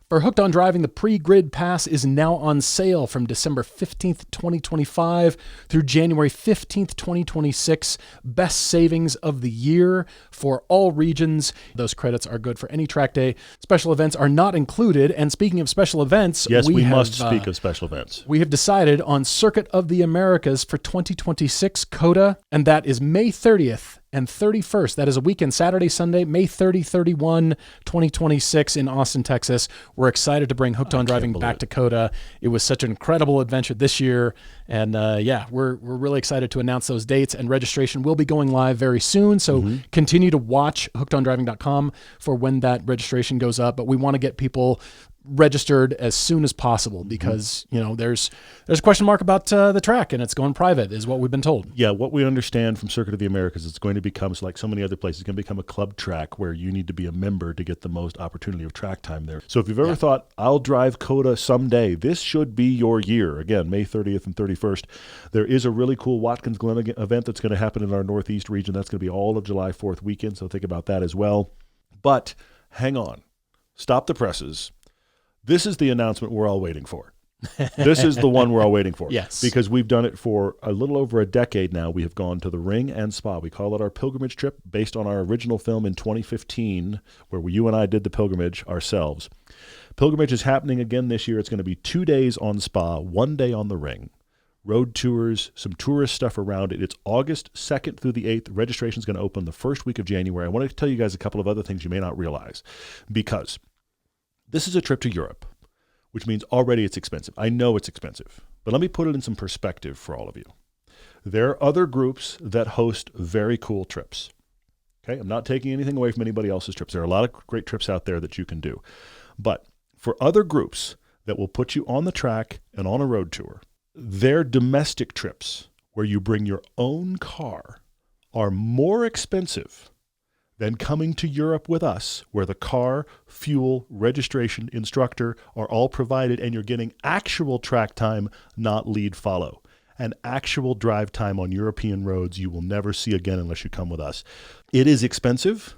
For Hooked on Driving, the pre-grid pass is now on sale from December 15th, 2025 through January 15th, 2026. Best savings of the year for all regions. Those credits are good for any track day. Special events are not included. And speaking of special events, yes, we must speak of special events. We have decided on Circuit of the Americas for 2026 COTA, and that is May 30th. And 31st, that is a weekend, Saturday, Sunday, May 30, 31, 2026 in Austin, Texas. We're excited to bring Hooked on Driving back to COTA. It was such an incredible adventure this year. And we're really excited to announce those dates, and registration will be going live very soon. So continue to watch hookedondriving.com for when that registration goes up. But we want to get people registered as soon as possible because there's a question mark about the track, and it's going private is what we've been told. Yeah, what we understand from Circuit of the Americas, it's going to become, like so many other places, it's going to become a club track where you need to be a member to get the most opportunity of track time there. So if you've ever thought, I'll drive COTA someday, this should be your year. Again, May 30th and 31st. There is a really cool Watkins Glen event that's going to happen in our Northeast region. That's going to be all of July 4th weekend, so think about that as well. But hang on. Stop the presses. This is the announcement we're all waiting for. This is the one we're all waiting for. Yes. Because we've done it for a little over a decade now. We have gone to the Ring and Spa. We call it our pilgrimage trip based on our original film in 2015 where you and I did the pilgrimage ourselves. Pilgrimage is happening again this year. It's going to be 2 days on Spa, 1 day on the Ring. Road tours, some tourist stuff around it. It's August 2nd through the 8th. Registration is going to open the first week of January. I want to tell you guys a couple of other things you may not realize because this is a trip to Europe, which means already it's expensive. I know it's expensive, but let me put it in some perspective for all of you. There are other groups that host very cool trips. Okay, I'm not taking anything away from anybody else's trips. There are a lot of great trips out there that you can do. But for other groups that will put you on the track and on a road tour, their domestic trips where you bring your own car are more expensive than coming to Europe with us, where the car, fuel, registration, instructor are all provided, and you're getting actual track time, not lead follow. And actual drive time on European roads you will never see again unless you come with us. It is expensive,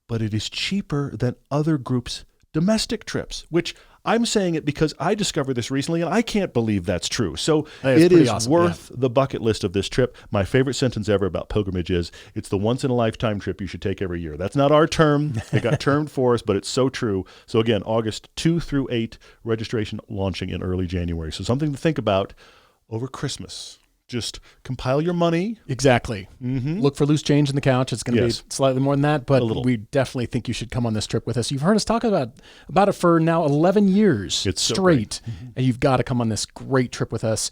but it is cheaper than other groups' domestic trips, which I'm saying it because I discovered this recently and I can't believe that's true. So That is it pretty is awesome, worth the bucket list of this trip. My favorite sentence ever about pilgrimage is, it's the once in a lifetime trip you should take every year. That's not our term. It got termed for us, but it's so true. So again, August 2 through 8, registration launching in early January. So something to think about over Christmas. Just compile your money. Exactly. Look for loose change in the couch. It's going to Yes. be slightly more than that, but we definitely think you should come on this trip with us. You've heard us talk about it for now 11 years It's so straight, and you've got to come on this great trip with us.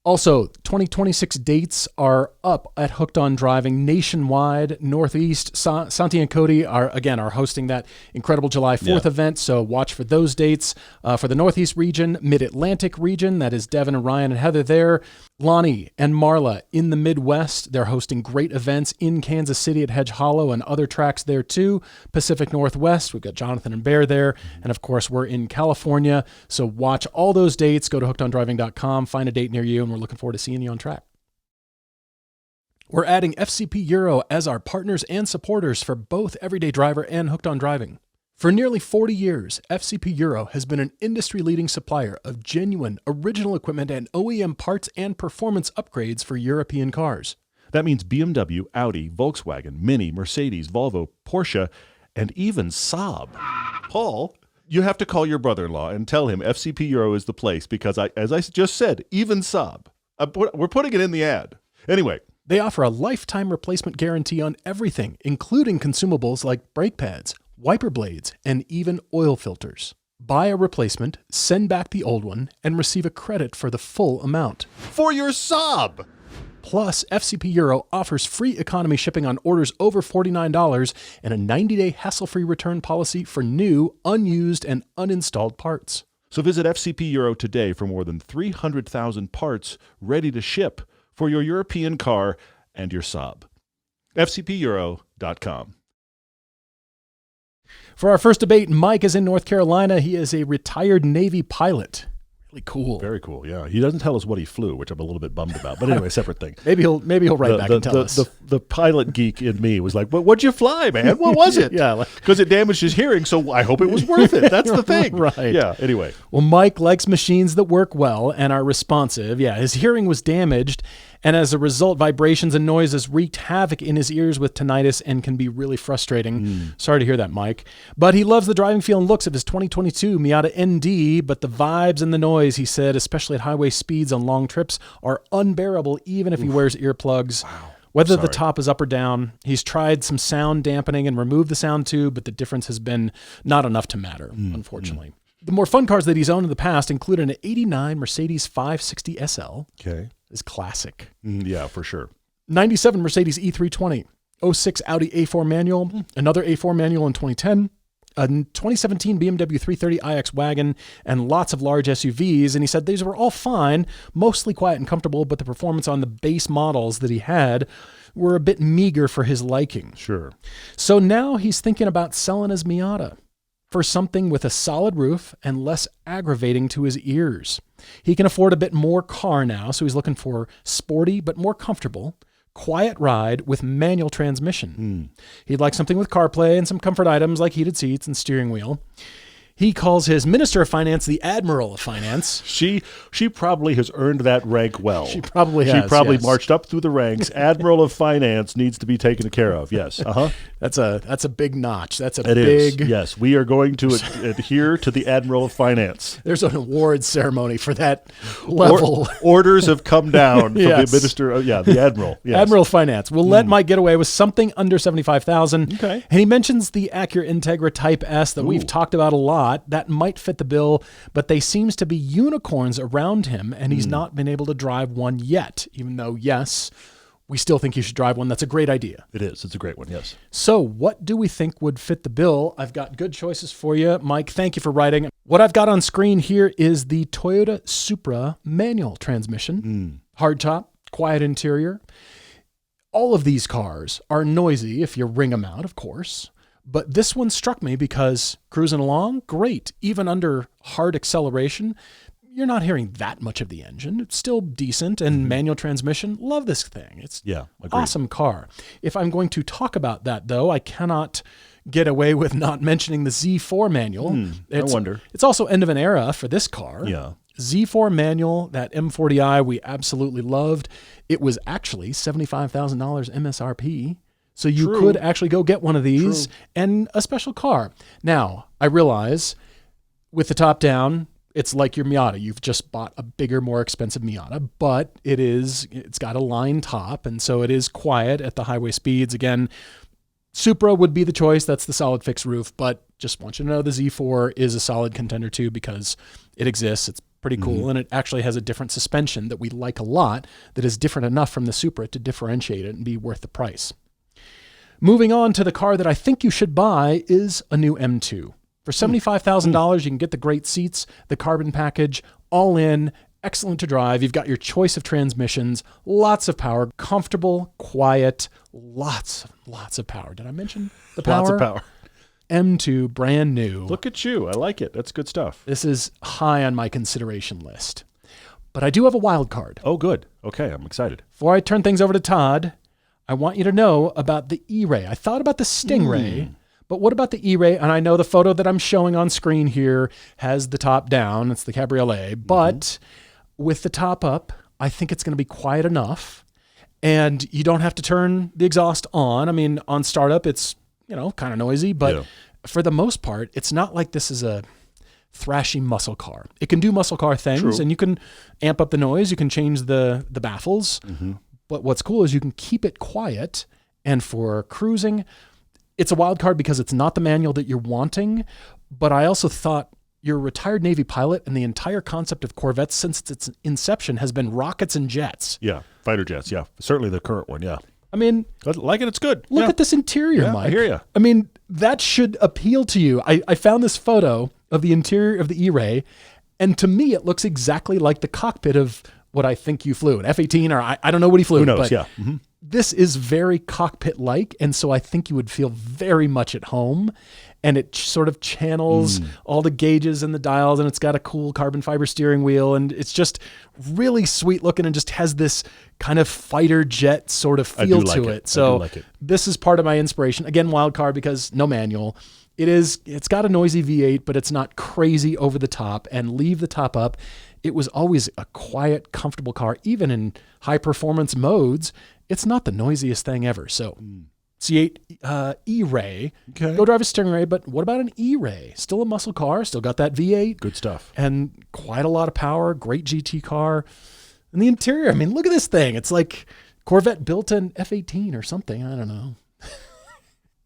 Also, 2026 dates are up at Hooked on Driving nationwide. Northeast, Santi and Cody are hosting that incredible July 4th event, so watch for those dates. For the Northeast region, Mid-Atlantic region, that is Devin and Ryan and Heather there. Lonnie and Marla in the Midwest, they're hosting great events in Kansas City at Hedge Hollow and other tracks there too. Pacific Northwest, we've got Jonathan and Bear there. And of course, we're in California. So watch all those dates. Go to hookedondriving.com, find a date near you, and we're looking forward to seeing you on track. We're adding FCP Euro as our partners and supporters for both Everyday Driver and Hooked on Driving. For nearly 40 years, FCP Euro has been an industry-leading supplier of genuine, original equipment and OEM parts and performance upgrades for European cars. That means BMW, Audi, Volkswagen, Mini, Mercedes, Volvo, Porsche, and even Saab. Paul, you have to call your brother-in-law and tell him FCP Euro is the place because, as I just said, even Saab. We're putting it in the ad. Anyway. They offer a lifetime replacement guarantee on everything, including consumables like brake pads, wiper blades, and even oil filters. Buy a replacement, send back the old one, and receive a credit for the full amount. For your Saab! Plus, FCP Euro offers free economy shipping on orders over $49 and a 90-day hassle-free return policy for new, unused, and uninstalled parts. So visit FCP Euro today for more than 300,000 parts ready to ship for your European car and your Saab. FCPEuro.com. For our first debate, Mike is in North Carolina. He is a retired Navy pilot. Really cool. Very cool, yeah. He doesn't tell us what he flew, which I'm a little bit bummed about. But anyway, separate thing. Maybe he'll write back and tell us. The pilot geek in me was like, what'd you fly, man? What was it? Yeah. Because it damaged his hearing, so I hope it was worth it. That's the thing. Right. Yeah, anyway. Well, Mike likes machines that work well and are responsive. Yeah, his hearing was damaged, and as a result, vibrations and noises wreaked havoc in his ears with tinnitus and can be really frustrating. Sorry to hear that, Mike. But he loves the driving feel and looks of his 2022 Miata ND, but the vibes and the noise, he said, especially at highway speeds on long trips, are unbearable even if he wears earplugs. Wow. Whether the top is up or down, he's tried some sound dampening and removed the sound tube, but the difference has been not enough to matter, unfortunately. The more fun cars that he's owned in the past include an 89 Mercedes 560 SL. Okay. Is classic. Yeah, for sure. 97 Mercedes E320, 06 Audi A4 manual, another A4 manual in 2010, a 2017 BMW 330 iX wagon, and lots of large SUVs. And he said these were all fine, mostly quiet and comfortable, but the performance on the base models that he had were a bit meager for his liking. Sure. So now he's thinking about selling his Miata for something with a solid roof and less aggravating to his ears. He can afford a bit more car now, so he's looking for sporty but more comfortable, quiet ride with manual transmission. He'd like something with CarPlay and some comfort items like heated seats and steering wheel. He calls his Minister of Finance the Admiral of Finance. She probably has earned that rank well. She probably has. She probably yes. marched up through the ranks. Admiral of Finance needs to be taken care of. Yes. That's a big notch. That's a It big. is. Yes, we are going to adhere to the Admiral of Finance. There's an awards ceremony for that level. Orders have come down from Yes. the Minister. The Admiral. Yes. Admiral of Finance. We'll let Mike get away with something under $75,000. Okay. And he mentions the Acura Integra Type S that we've talked about a lot. That might fit the bill, but they seems to be unicorns around him, and he's not been able to drive one yet, even though, yes, we still think you should drive one. That's a great idea. It is. It's a great one, yes. So what do we think would fit the bill? I've got good choices for you. Mike, thank you for writing. What I've got on screen here is the Toyota Supra manual transmission. Hardtop, quiet interior. All of these cars are noisy if you ring them out, of course. But this one struck me because cruising along, great. Even under hard acceleration, you're not hearing that much of the engine. It's still decent, and manual transmission. Love this thing. It's agreed. awesome car. If I'm going to talk about that, though, I cannot get away with not mentioning the Z4 manual. I wonder. It's also end of an era for this car. Yeah. Z4 manual, that M40i we absolutely loved. It was actually $75,000 MSRP. So you True. could actually go get one of these and a special car. Now, I realize with the top down, it's like your Miata. You've just bought a bigger, more expensive Miata, but it's got a line top, and so it is quiet at the highway speeds. Again, Supra would be the choice. That's the solid fixed roof, but just want you to know the Z4 is a solid contender too because it exists. It's pretty cool, and it actually has a different suspension that we like a lot that is different enough from the Supra to differentiate it and be worth the price. Moving on to the car that I think you should buy is a new M2. For $75,000, you can get the great seats, the carbon package, all in, excellent to drive. You've got your choice of transmissions, lots of power, comfortable, quiet, lots of power. Did I mention the power? Lots of power. M2, brand new. Look at you. I like it. That's good stuff. This is high on my consideration list. But I do have a wild card. Oh, good. Okay, I'm excited. Before I turn things over to Todd, I want you to know about the E-Ray. I thought about the Stingray, but what about the E-Ray? And I know the photo that I'm showing on screen here has the top down. It's the Cabriolet. But with the top up, I think it's going to be quiet enough. And you don't have to turn the exhaust on. I mean, on startup, it's, kind of noisy. But for the most part, it's not like this is a thrashy muscle car. It can do muscle car things, and you can amp up the noise. You can change the baffles. But what's cool is you can keep it quiet, and for cruising, it's a wild card because it's not the manual that you're wanting. But I also thought you're a retired Navy pilot, and the entire concept of Corvettes since its inception has been rockets and jets. Yeah, fighter jets. Yeah, certainly the current one. Yeah. I mean, I like it. It's good. Look at this interior, Mike. I hear you. I mean, that should appeal to you. I found this photo of the interior of the E-Ray, and to me, it looks exactly like the cockpit of what I think you flew, an F-18, or I don't know what he flew. Who knows? But Yeah. this is very cockpit-like, and so I think you would feel very much at home. And it sort of channels all the gauges and the dials, and it's got a cool carbon fiber steering wheel, and it's just really sweet looking and just has this kind of fighter jet sort of feel to it. So this is part of my inspiration. Again, wild card because no manual. It's got a noisy V8, but it's not crazy over the top, and leave the top up. It was always a quiet, comfortable car, even in high performance modes. It's not the noisiest thing ever. So C8 E-Ray. Okay. Go drive a Stingray, but what about an E-Ray? Still a muscle car, still got that V8. Good stuff. And quite a lot of power, great GT car. And the interior, I mean, look at this thing. It's like Corvette built an F-18 or something. I don't know.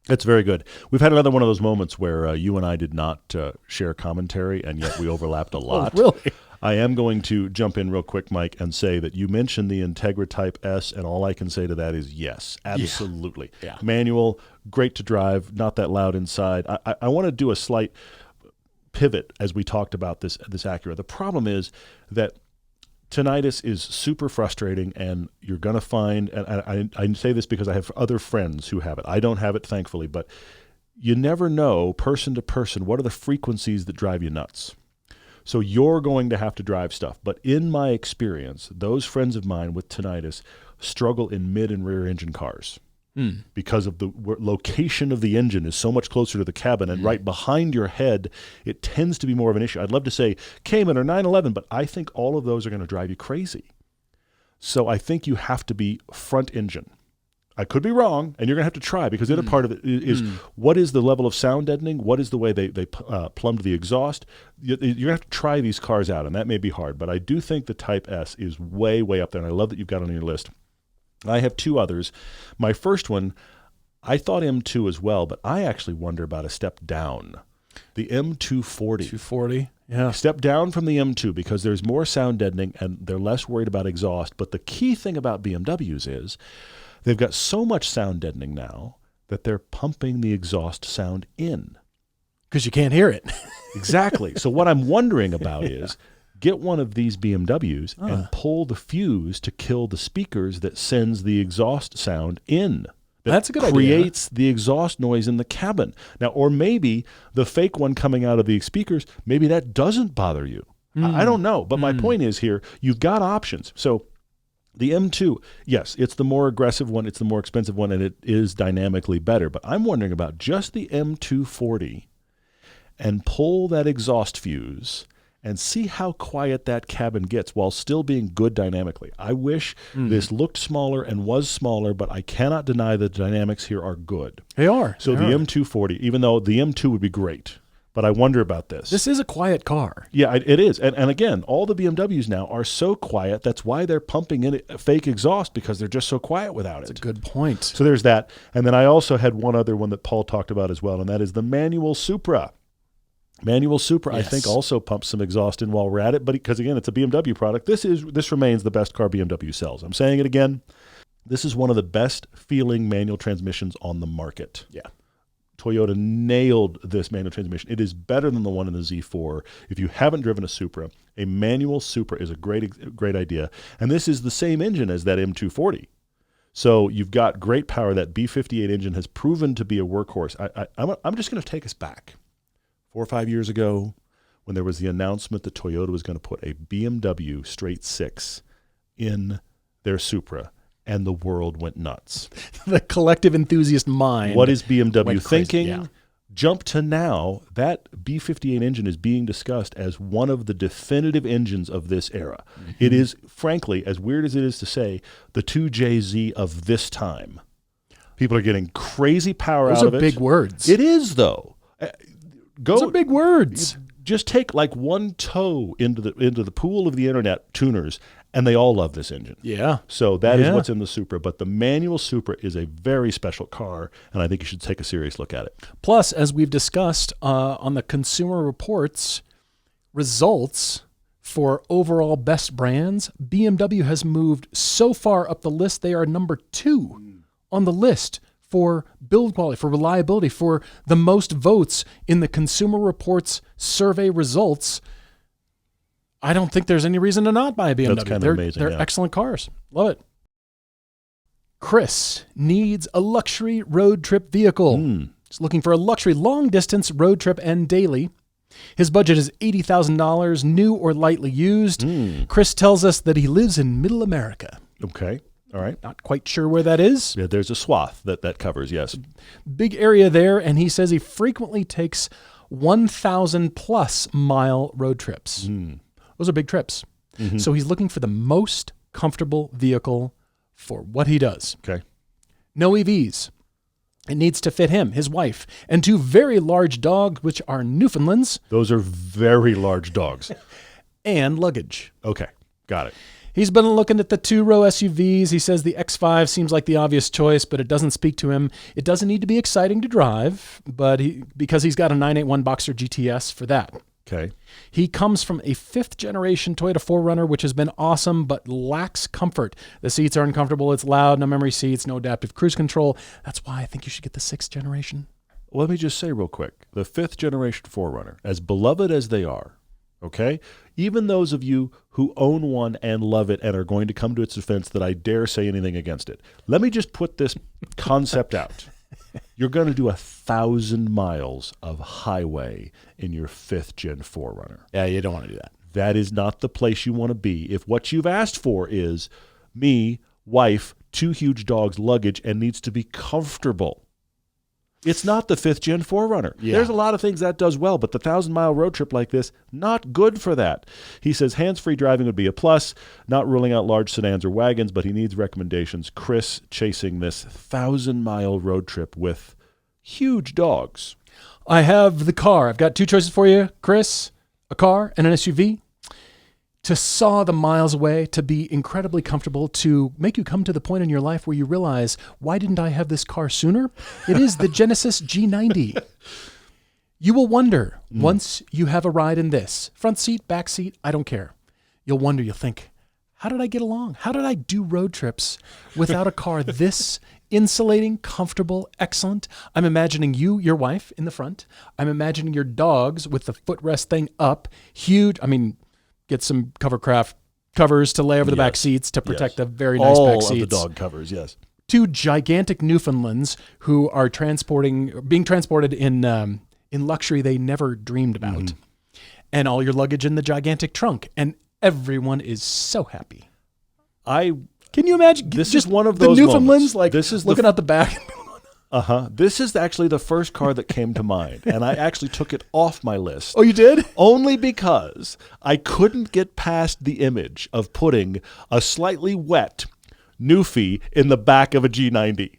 It's very good. We've had another one of those moments where you and I did not share commentary, and yet we overlapped a lot. Oh, really? I am going to jump in real quick, Mike, and say that you mentioned the Integra Type S, and all I can say to that is yes, absolutely. Yeah. Manual, great to drive, not that loud inside. I want to do a slight pivot as we talked about this Acura. The problem is that tinnitus is super frustrating, and you're going to find, and I say this because I have other friends who have it. I don't have it, thankfully, but you never know, person to person, what are the frequencies that drive you nuts. So you're going to have to drive stuff. But in my experience, those friends of mine with tinnitus struggle in mid and rear engine cars because of the location of the engine is so much closer to the cabin, and right behind your head, it tends to be more of an issue. I'd love to say Cayman or 911, but I think all of those are going to drive you crazy. So I think you have to be front engine. I could be wrong, and you're going to have to try, because the other part of it is what is the level of sound deadening? What is the way they plumbed the exhaust? You're going to have to try these cars out, and that may be hard. But I do think the Type S is way, way up there, and I love that you've got it on your list. I have two others. My first one, I thought M2 as well, but I actually wonder about a step down. The M240. 240, yeah. Step down from the M2 because there's more sound deadening, and they're less worried about exhaust. But the key thing about BMWs is they've got so much sound deadening now that they're pumping the exhaust sound in. Because you can't hear it. Exactly. So what I'm wondering about is get one of these BMWs and pull the fuse to kill the speakers that sends the exhaust sound in. That's a good idea. Creates the exhaust noise in the cabin. Now, or maybe the fake one coming out of the speakers, maybe that doesn't bother you. I don't know. But my point is here, you've got options. So the M2, yes, it's the more aggressive one, it's the more expensive one, and it is dynamically better. But I'm wondering about just the M240 and pull that exhaust fuse and see how quiet that cabin gets while still being good dynamically. I wish this looked smaller and was smaller, but I cannot deny the dynamics here are good. They are. So the M240, even though the M2 would be great, but I wonder about this. This is a quiet car. Yeah, it is. And again, all the BMWs now are so quiet. That's why they're pumping in a fake exhaust, because they're just so quiet without it. That's a good point. So there's that. And then I also had one other one that Paul talked about as well, and that is the manual Supra. Manual Supra, Yes. I think, also pumps some exhaust in while we're at it, but because again, it's a BMW product. This remains the best car BMW sells. I'm saying it again. This is one of the best feeling manual transmissions on the market. Yeah. Toyota nailed this manual transmission. It is better than the one in the Z4. If you haven't driven a Supra, a manual Supra is a great idea. And this is the same engine as that M240. So you've got great power. That B58 engine has proven to be a workhorse. I'm just going to take us back 4 or 5 years ago when there was the announcement that Toyota was going to put a BMW straight six in their Supra, and the world went nuts. The collective enthusiast mind. What is BMW went crazy, thinking? yeah. Jump to now, that B58 engine is being discussed as one of the definitive engines of this era. It is, frankly, as weird as it is to say, the 2JZ of this time. People are getting crazy power Those out of are it. big words. It is, though. Those are big words. Just take like one toe into the pool of the internet tuners, and they all love this engine. Yeah. So that is what's in the Supra. But the manual Supra is a very special car, and I think you should take a serious look at it. Plus, as we've discussed on the Consumer Reports results for overall best brands, BMW has moved so far up the list, they are number 2 on the list for build quality, for reliability, for the most votes in the Consumer Reports survey results. I don't think there's any reason to not buy a BMW. That's kind of amazing. They're excellent cars. Love it. Chris needs a luxury road trip vehicle. He's looking for a luxury long-distance road trip and daily. His budget is $80,000, new or lightly used. Chris tells us that he lives in Middle America. Okay. All right. Not quite sure where that is. Yeah, there's a swath that covers, yes. Big area there, and he says he frequently takes 1,000-plus mile road trips. Those are big trips. So he's looking for the most comfortable vehicle for what he does. Okay. No EVs. It needs to fit him, his wife, and 2 very large dogs, which are Newfoundlands. Those are very large dogs. And luggage. Okay. Got it. He's been looking at the 2-row SUVs. He says the X5 seems like the obvious choice, but it doesn't speak to him. It doesn't need to be exciting to drive, but because he's got a 981 Boxster GTS for that. Okay. He comes from a 5th-generation Toyota 4Runner, which has been awesome, but lacks comfort. The seats are uncomfortable. It's loud, no memory seats, no adaptive cruise control. That's why I think you should get the 6th generation. Let me just say real quick, the 5th-generation 4Runner, as beloved as they are, okay, even those of you who own one and love it and are going to come to its defense that I dare say anything against it, let me just put this concept out. You're going to do 1,000 miles of highway in your 5th-gen 4Runner. Yeah, you don't want to do that. That is not the place you want to be. If what you've asked for is me, wife, 2 huge dogs, luggage, and needs to be comfortable, it's not the 5th-gen 4Runner. Yeah. There's a lot of things that does well, but the 1,000-mile road trip like this, not good for that. He says hands-free driving would be a plus, not ruling out large sedans or wagons, but he needs recommendations. Chris chasing this 1,000-mile road trip with huge dogs. I have the car. I've got 2 choices for you, Chris, a car and an SUV. To saw the miles away, to be incredibly comfortable, to make you come to the point in your life where you realize, why didn't I have this car sooner? It is the Genesis G90. You will wonder, once you have a ride in this, front seat, back seat, I don't care. You'll wonder, you'll think, how did I get along? How did I do road trips without a car this insulating, comfortable, excellent? I'm imagining you, your wife, in the front. I'm imagining your dogs with the footrest thing up, huge, get some covercraft covers to lay over the back seats to protect the very nice back seats. All of the dog covers, yes. 2 gigantic Newfoundlands who are being transported in luxury they never dreamed about. and all your luggage in the gigantic trunk. And everyone is so happy. Can you imagine? This just is one of the those Newfoundlands, moments. like This is looking out the back. This is actually the first car that came to mind, and I actually took it off my list. Oh, you did? Only because I couldn't get past the image of putting a slightly wet Newfie in the back of a G90.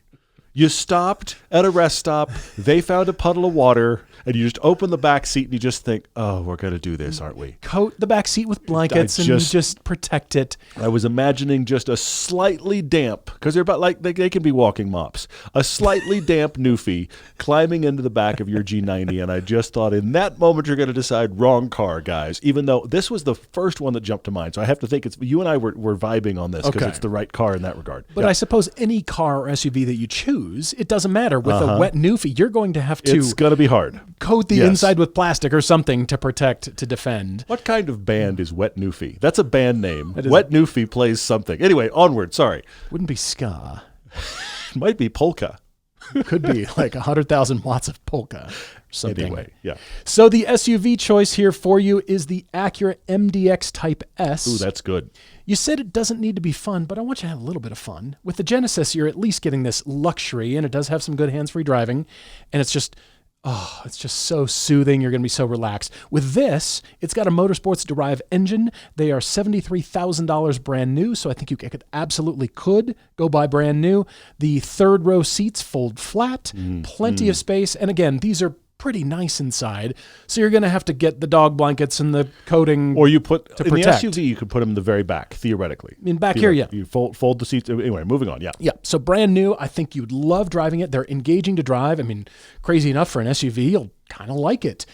You stopped at a rest stop, they found a puddle of water, and you just open the back seat and you just think, oh, we're going to do this, aren't we? Coat the back seat with blankets and just protect it. I was imagining just a slightly damp, because they're about like they can be walking mops, a slightly damp Newfie climbing into the back of your G90, and I just thought in that moment you're going to decide wrong car, guys, even though this was the first one that jumped to mind. So I have to think you and I were vibing on this because it's the right car in that regard. But I suppose any car or SUV that you choose, it doesn't matter. With a wet Newfie, you're going to have to... It's going to be hard. Coat the inside with plastic or something to protect, to defend. What kind of band is Wet Newfie? That's a band name. Wet Newfie plays something. Anyway, onward. Sorry. Wouldn't be ska. It might be polka. Could be like 100,000 watts of polka or something. Anyway, yeah. So the SUV choice here for you is the Acura MDX Type S. Ooh, that's good. You said it doesn't need to be fun, but I want you to have a little bit of fun. With the Genesis, you're at least getting this luxury, and it does have some good hands-free driving, and it's just so soothing. You're going to be so relaxed. With this, it's got a Motorsports Derive engine. They are $73,000 brand new, so I think you absolutely could go buy brand new. The third row seats fold flat, plenty of space, and again, these are pretty nice inside, so you're going to have to get the dog blankets and the coating. Or you put to in protect. the SUV, you could put them in the very back, theoretically. In back here, yeah. You fold the seats. Anyway, moving on, yeah. Yeah, so brand new. I think you'd love driving it. They're engaging to drive. I mean, crazy enough for an SUV, you'll kind of like it.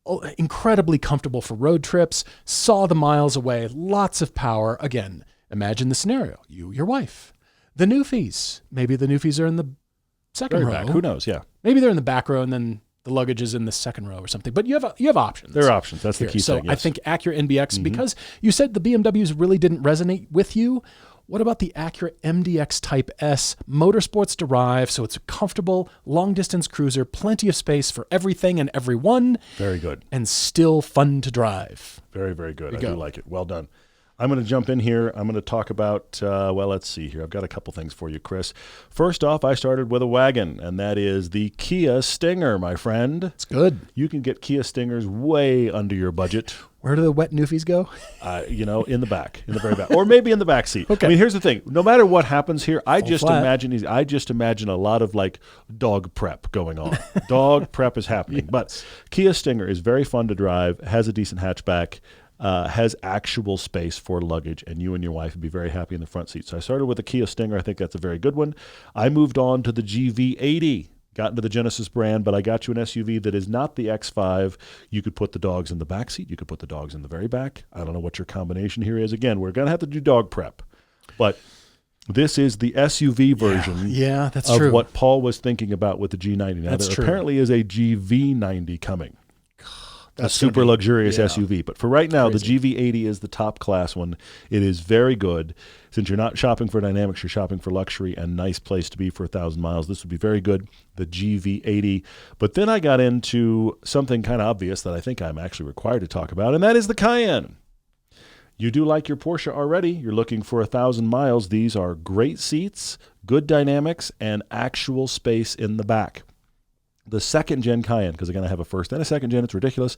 Oh, incredibly comfortable for road trips. Saw the miles away. Lots of power. Again, imagine the scenario. You, your wife. The Newfies. Maybe the Newfies are in the second row. Back. Who knows? Yeah. Maybe they're in the back row and then the luggage is in the second row or something. But you have options. There are options. That's the key so thing. Yes. I think Acura NBX, because you said the BMWs really didn't resonate with you, what about the Acura MDX Type S, Motorsports Derive, so it's a comfortable, long-distance cruiser, plenty of space for everything and everyone. Very good. And still fun to drive. Very, very good. I do like it. Well done. I'm going to jump in here. I'm going to talk about, let's see here. I've got a couple things for you, Chris. First off, I started with a wagon, and that is the Kia Stinger, my friend. It's good. You can get Kia Stingers way under your budget. Where do the wet Newfies go? In the back, in the very back, or maybe in the back seat. Okay. I mean, here's the thing. No matter what happens here, I just imagine a lot of like dog prep going on. Dog prep is happening. Yes. But Kia Stinger is very fun to drive, has a decent hatchback, has actual space for luggage, and you and your wife would be very happy in the front seat. So I started with the Kia Stinger. I think that's a very good one. I moved on to the GV80. Got into the Genesis brand, but I got you an SUV that is not the X5. You could put the dogs in the back seat. You could put the dogs in the very back. I don't know what your combination here is. Again, we're going to have to do dog prep. But this is the SUV version that's of true. what Paul was thinking about with the G90. Now, That's there true. apparently is a GV90 coming. A super luxurious SUV. But for right now, the GV80 is the top class one. It is very good. Since you're not shopping for dynamics, you're shopping for luxury and nice place to be for 1,000 miles. This would be very good, the GV80. But then I got into something kind of obvious that I think I'm actually required to talk about, and that is the Cayenne. You do like your Porsche already. You're looking for 1,000 miles. These are great seats, good dynamics, and actual space in the back. The second-gen Cayenne, because again, I have a first and a second-gen. It's ridiculous.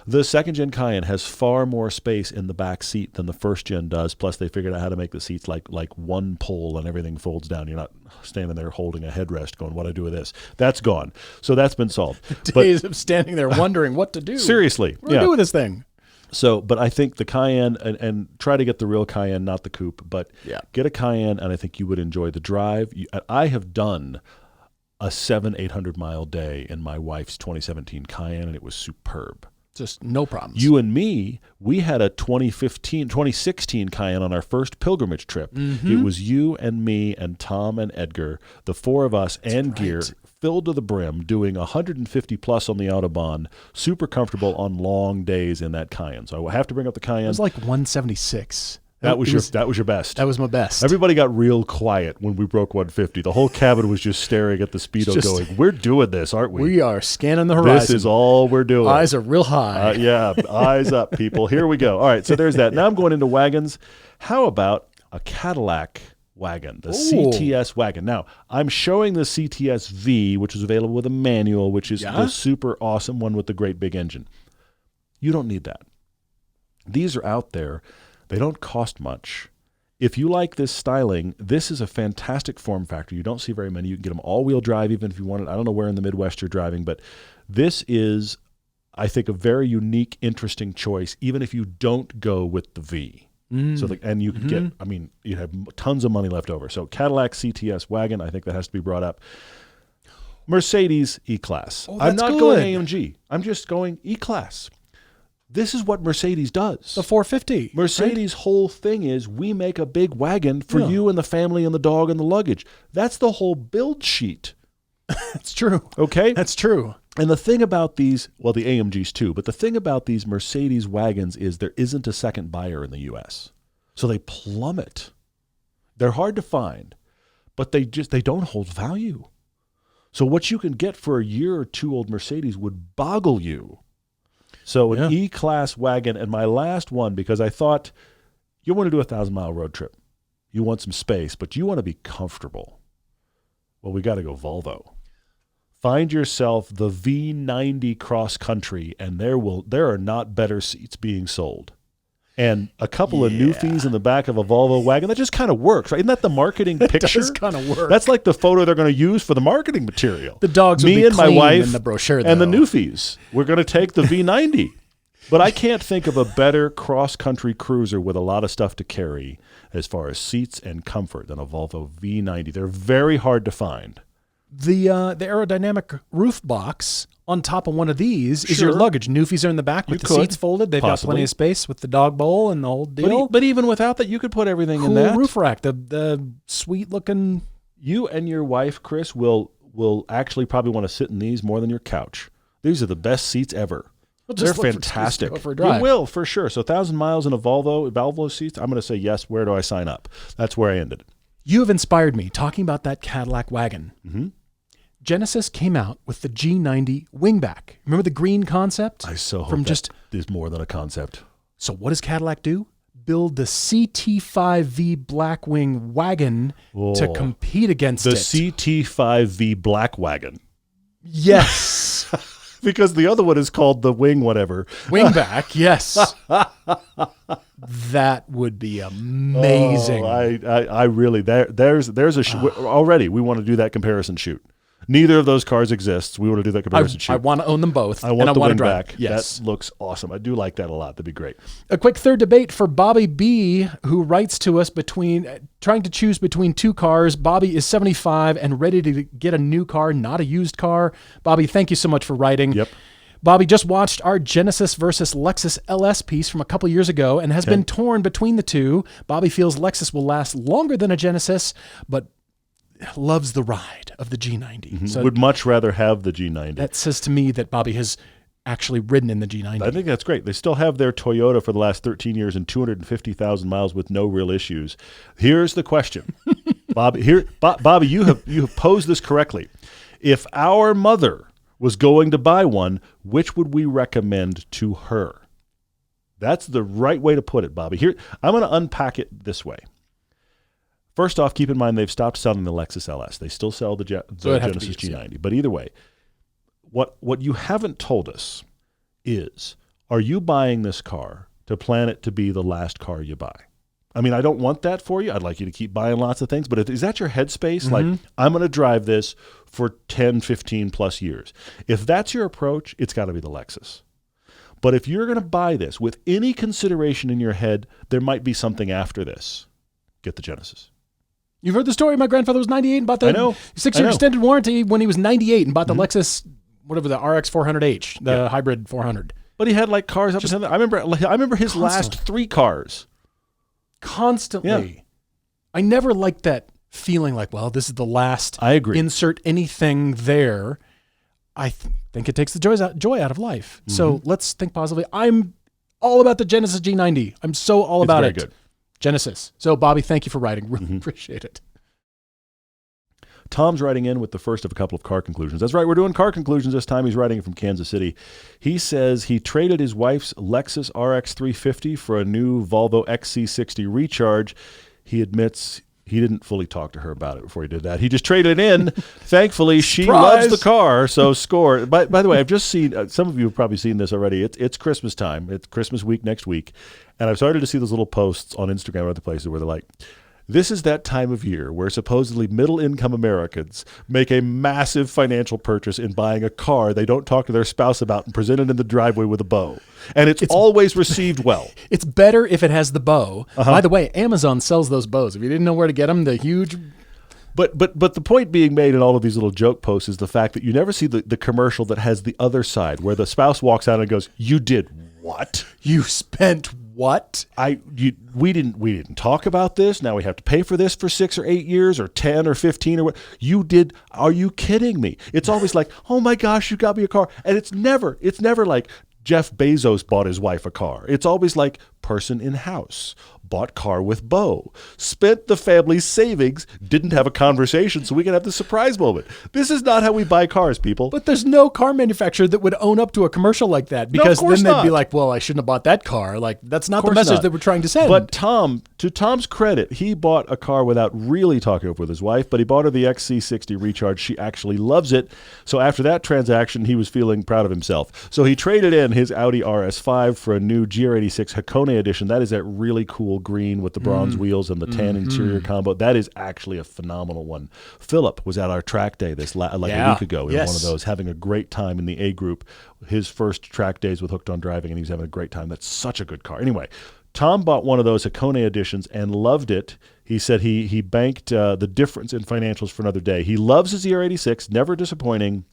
The second-gen Cayenne has far more space in the back seat than the first-gen does. Plus, they figured out how to make the seats like one pull and everything folds down. You're not standing there holding a headrest going, what do I do with this? That's gone. So that's been solved. Days of standing there wondering what to do. Seriously. What do I do with this thing? So, but I think the Cayenne, and try to get the real Cayenne, not the coupe, but get a Cayenne, and I think you would enjoy the drive. I have done a 700-800 mile day in my wife's 2017 Cayenne, and it was superb. Just no problems. You and me, we had a 2016 Cayenne on our first pilgrimage trip. It was you and me and Tom and Edgar, the four of us, and gear, filled to the brim, doing 150 plus on the Autobahn, super comfortable on long days in that Cayenne. So I have to bring up the Cayenne. It was like 176. That was your best. That was my best. Everybody got real quiet when we broke 150. The whole cabin was just staring at the Speedo going, we're doing this, aren't we? We are scanning the horizon. This is all we're doing. Eyes are real high. Yeah, eyes up, people. Here we go. All right, so there's that. Now I'm going into wagons. How about a Cadillac wagon, the CTS wagon? Now, I'm showing the CTS V, which is available with a manual, which is the super awesome one with the great big engine. You don't need that. These are out there. They don't cost much. If you like this styling, this is a fantastic form factor. You don't see very many. You can get them all-wheel drive even if you want it. I don't know where in the Midwest you're driving, but this is, I think, a very unique, interesting choice, even if you don't go with the V. So, and you can get, I mean, you have tons of money left over. So Cadillac CTS wagon, I think that has to be brought up. Mercedes E-Class. Oh, I'm not good. going AMG. I'm just going E-Class. This is what Mercedes does. The 450. Mercedes' whole thing is we make a big wagon for you and the family and the dog and the luggage. That's the whole build sheet. That's true. Okay? That's true. And the thing about these, well, the AMGs too, but the thing about these Mercedes wagons is there isn't a second buyer in the U.S. So they plummet. They're hard to find, but they don't hold value. So what you can get for a year or two old Mercedes would boggle you. So an E-Class wagon, and my last one, because I thought you want to do a 1,000-mile road trip. You want some space, but you want to be comfortable. Well, we got to go Volvo. Find yourself the V90 cross country, and there are not better seats being sold. And a couple of Newfies in the back of a Volvo wagon, that just kind of works, right? Isn't that the marketing picture? It does kind of work. That's like the photo they're going to use for the marketing material. The dogs will Me be and my clean wife in the brochure, though. and the Newfies. We're going to take the V90. But I can't think of a better cross-country cruiser with a lot of stuff to carry as far as seats and comfort than a Volvo V90. They're very hard to find. The aerodynamic roof box on top of one of these is your luggage. Newfies are in the back with the seats folded. They've got plenty of space with the dog bowl and the whole deal. But even without that, you could put everything in Cool that. roof rack. The sweet looking. You and your wife, Chris, will actually probably want to sit in these more than your couch. These are the best seats ever. They're fantastic. You will, for sure. So 1,000 miles in a Volvo seats, I'm going to say yes. Where do I sign up? That's where I ended. You have inspired me talking about that Cadillac wagon. Mm-hmm. Genesis came out with the G90 wingback. Remember the green concept? I so hope that is more than a concept. So what does Cadillac do? Build the CT5V Blackwing wagon to compete against it. The CT5V Black Wagon. Yes. Because the other one is called the Wing whatever. Wingback, yes. That would be amazing. I really, there's already we want to do that comparison shoot. Neither of those cars exists. We want to do that comparison shoot. I want to own them both. I want the wingback. Yes. That looks awesome. I do like that a lot. That'd be great. A quick third debate for Bobbie B, who writes to us trying to choose between two cars. Bobbie is 75 and ready to get a new car, not a used car. Bobbie, thank you so much for writing. Yep. Bobbie just watched our Genesis versus Lexus LS piece from a couple years ago and has been torn between the two. Bobbie feels Lexus will last longer than a Genesis, but loves the ride of the G90. Mm-hmm. So would much rather have the G90. that says to me that Bobbie has actually ridden in the G90. I think that's great. They still have their Toyota for the last 13 years and 250,000 miles with no real issues. Here's the question. Bobbie, Bobbie, you have posed this correctly. If our mother was going to buy one, which would we recommend to her? That's the right way to put it, Bobbie. Here, I'm going to unpack it this way. First off, keep in mind they've stopped selling the Lexus LS. They still sell the Genesis G90. But either way, what you haven't told us is, are you buying this car to plan it to be the last car you buy? I mean, I don't want that for you. I'd like you to keep buying lots of things. But is that your headspace? Mm-hmm. Like, I'm going to drive this for 10, 15 plus years. If that's your approach, it's got to be the Lexus. But if you're going to buy this with any consideration in your head, there might be something after this. Get the Genesis. You've heard the story. My grandfather was 98 and bought the 6-year extended warranty when he was 98 and bought the Lexus, whatever, the RX 400H, the hybrid 400. But he had like cars up to I remember his last 3 cars. Constantly. Yeah. I never liked that feeling like, well, this is the last. I agree. Insert anything there. I think it takes the joy out of life. Mm-hmm. So let's think positively. I'm all about the Genesis G90. I'm so all about it. Good. Genesis. So, Bobbie, thank you for writing. Really appreciate it. Tom's writing in with the first of a couple of car conclusions. That's right, we're doing car conclusions this time. He's writing from Kansas City. He says he traded his wife's Lexus RX 350 for a new Volvo XC60 Recharge. He admits he didn't fully talk to her about it before he did that. He just traded it in. Thankfully, she loves the car, so score. By the way, I've just seen, some of you have probably seen this already. It's Christmas time. It's Christmas week next week. And I've started to see those little posts on Instagram or other places where they're like, this is that time of year where supposedly middle-income Americans make a massive financial purchase in buying a car they don't talk to their spouse about and present it in the driveway with a bow. And it's always received well. It's better if it has the bow. By the way, Amazon sells those bows. If you didn't know where to get them, the huge... But the point being made in all of these little joke posts is the fact that you never see the commercial that has the other side, where the spouse walks out and goes, "You did what? You spent what? We didn't talk about this. Now we have to pay for this for 6 or 8 years or 10 or 15 or what? You did? Are you kidding me?" It's always like, "Oh my gosh, you got me a car," and it's never like Jeff Bezos bought his wife a car. It's always like person in house, bought car with bow, spent the family's savings, didn't have a conversation so we can have the surprise moment. This is not how we buy cars, people. But there's no car manufacturer that would own up to a commercial like that, because then they'd be like, well, I shouldn't have bought that car. Like, that's not the message that we're trying to send. But to Tom's credit, he bought a car without really talking over with his wife, but he bought her the XC60 Recharge. She actually loves it. So after that transaction, he was feeling proud of himself. So he traded in his Audi RS5 for a new GR86 Hakone edition. That is that really cool green with the bronze wheels and the tan interior combo. That is actually a phenomenal one. Philip was at our track day a week ago in one of those, having a great time in the A group. His first track days with Hooked on Driving, and he was having a great time. That's such a good car. Anyway, Tom bought one of those Hakone editions and loved it. He said he banked the difference in financials for another day. He loves his ER86, never disappointing,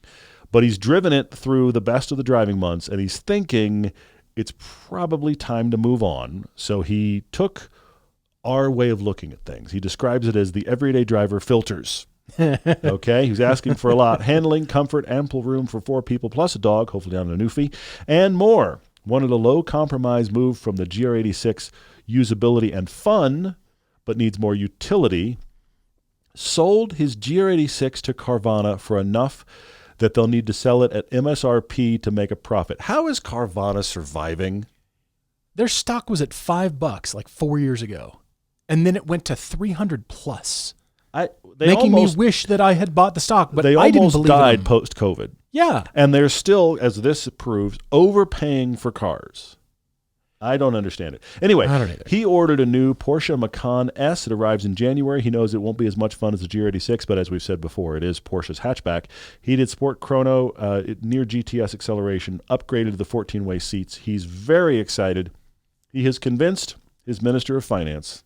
but he's driven it through the best of the driving months, and he's thinking it's probably time to move on. So he took our way of looking at things. He describes it as the everyday driver filters. Okay, he's asking for a lot. Handling, comfort, ample room for 4 people plus a dog, hopefully down in a Newfie, and more. Wanted a low compromise move from the GR86 usability and fun, but needs more utility. Sold his GR86 to Carvana for enough that they'll need to sell it at MSRP to make a profit. How is Carvana surviving? Their stock was at $5 like 4 years ago, and then it went to 300 plus. Making me wish that I had bought the stock, but I didn't believe they almost died post-COVID. Yeah. And they're still, as this proves, overpaying for cars. I don't understand it. Anyway, I don't either. He ordered a new Porsche Macan S. It arrives in January. He knows it won't be as much fun as the GR86, but as we've said before, it is Porsche's hatchback. He did Sport Chrono, near GTS acceleration, upgraded to the 14-way seats. He's very excited. He has convinced his Minister of Finance,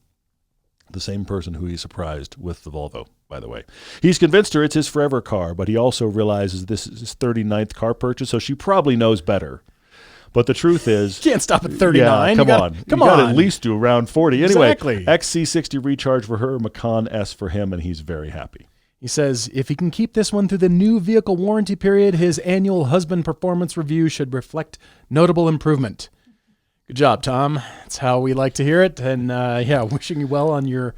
the same person who he surprised with the Volvo, by the way. He's convinced her it's his forever car, but he also realizes this is his 39th car purchase, so she probably knows better. But the truth is... You can't stop at 39. Yeah, come on. You got to at least do around 40. Anyway, exactly. XC60 Recharge for her, Macan S for him, and he's very happy. He says if he can keep this one through the new vehicle warranty period, his annual husband performance review should reflect notable improvement. Good job, Tom. That's how we like to hear it. And wishing you well on your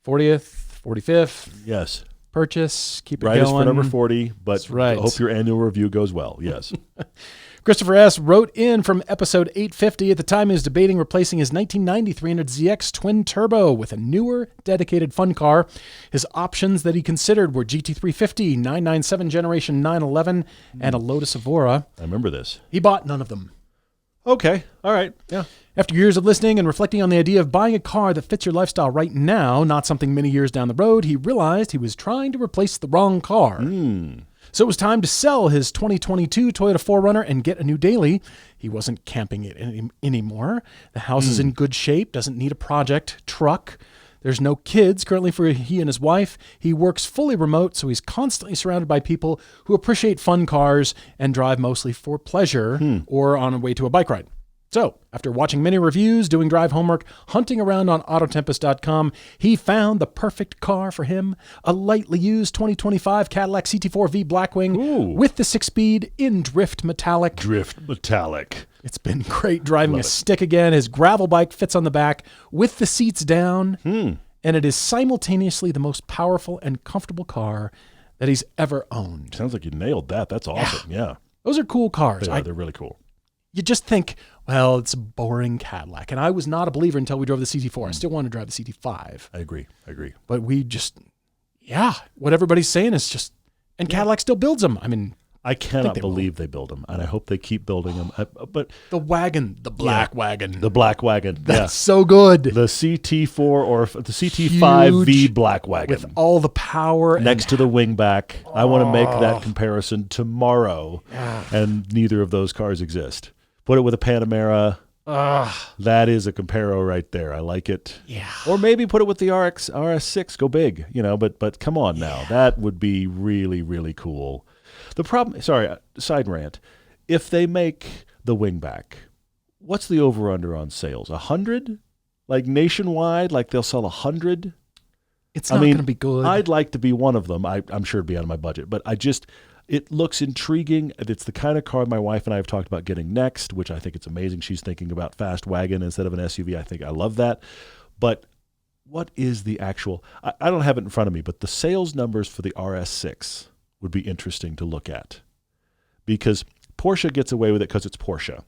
40th, 45th purchase. Keep it right going. Right is for number 40, but that's right. I hope your annual review goes well. Yes. Christopher S. wrote in from episode 850. At the time, he was debating replacing his 1990 300ZX twin turbo with a newer, dedicated fun car. His options that he considered were GT350, 997 Generation 911, and a Lotus Evora. I remember this. He bought none of them. Okay. All right. Yeah. After years of listening and reflecting on the idea of buying a car that fits your lifestyle right now, not something many years down the road, he realized he was trying to replace the wrong car. So it was time to sell his 2022 Toyota 4Runner and get a new daily. He wasn't camping it anymore. The house is in good shape, doesn't need a project truck. There's no kids currently for he and his wife. He works fully remote, so he's constantly surrounded by people who appreciate fun cars and drive mostly for pleasure or on a way to a bike ride. So, after watching many reviews, doing drive homework, hunting around on Autotempest.com, he found the perfect car for him, a lightly used 2025 Cadillac CT4V Blackwing with the 6-speed in Drift Metallic. Drift Metallic. It's been great driving Love a it. stick again. His gravel bike fits on the back with the seats down, and it is simultaneously the most powerful and comfortable car that he's ever owned. Sounds like you nailed that. That's awesome. Yeah. Those are cool cars. They're really cool. You just think, well, it's a boring Cadillac. And I was not a believer until we drove the CT4. I still want to drive the CT5. I agree. But we just, what everybody's saying is just, and Cadillac still builds them. I mean, I cannot believe they build them, and I hope they keep building them. But the wagon, the black wagon. The black wagon. That's so good. The CT4 or the CT5V Huge, black wagon. with all the power. Next to the wingback. I want to make that comparison tomorrow, and neither of those cars exist. Put it with a Panamera. That is a comparo right there. I like it. Yeah. Or maybe put it with the RS6. Go big, but come on now. That would be really, really cool. The problem, side rant. If they make the wingback, what's the over-under on sales? 100? Like nationwide, like they'll sell 100? It's not going to be good. I'd like to be one of them. I'm sure it'd be out of my budget, but it looks intriguing. It's the kind of car my wife and I have talked about getting next, which I think it's amazing. She's thinking about fast wagon instead of an SUV. I love that. But what is the actual, I don't have it in front of me, but the sales numbers for the RS6 would be interesting to look at, because Porsche gets away with it because it's Porsche.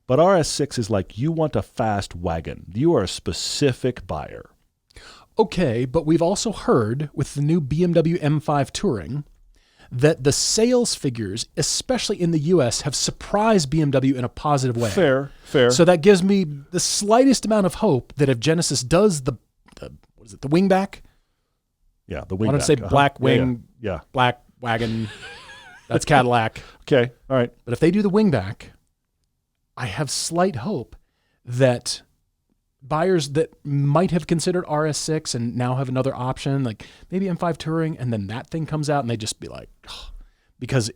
But RS6 is like, you want a fast wagon. You are a specific buyer. Okay, but we've also heard with the new BMW M5 Touring that the sales figures, especially in the U.S., have surprised BMW in a positive way. Fair. So that gives me the slightest amount of hope that if Genesis does the wingback? Yeah, the wingback. I want to say black wing, yeah. black wagon. That's Cadillac. Okay, all right. But if they do the wingback, I have slight hope that buyers that might have considered RS6 and now have another option, like maybe M5 Touring, and then that thing comes out and they just be like, because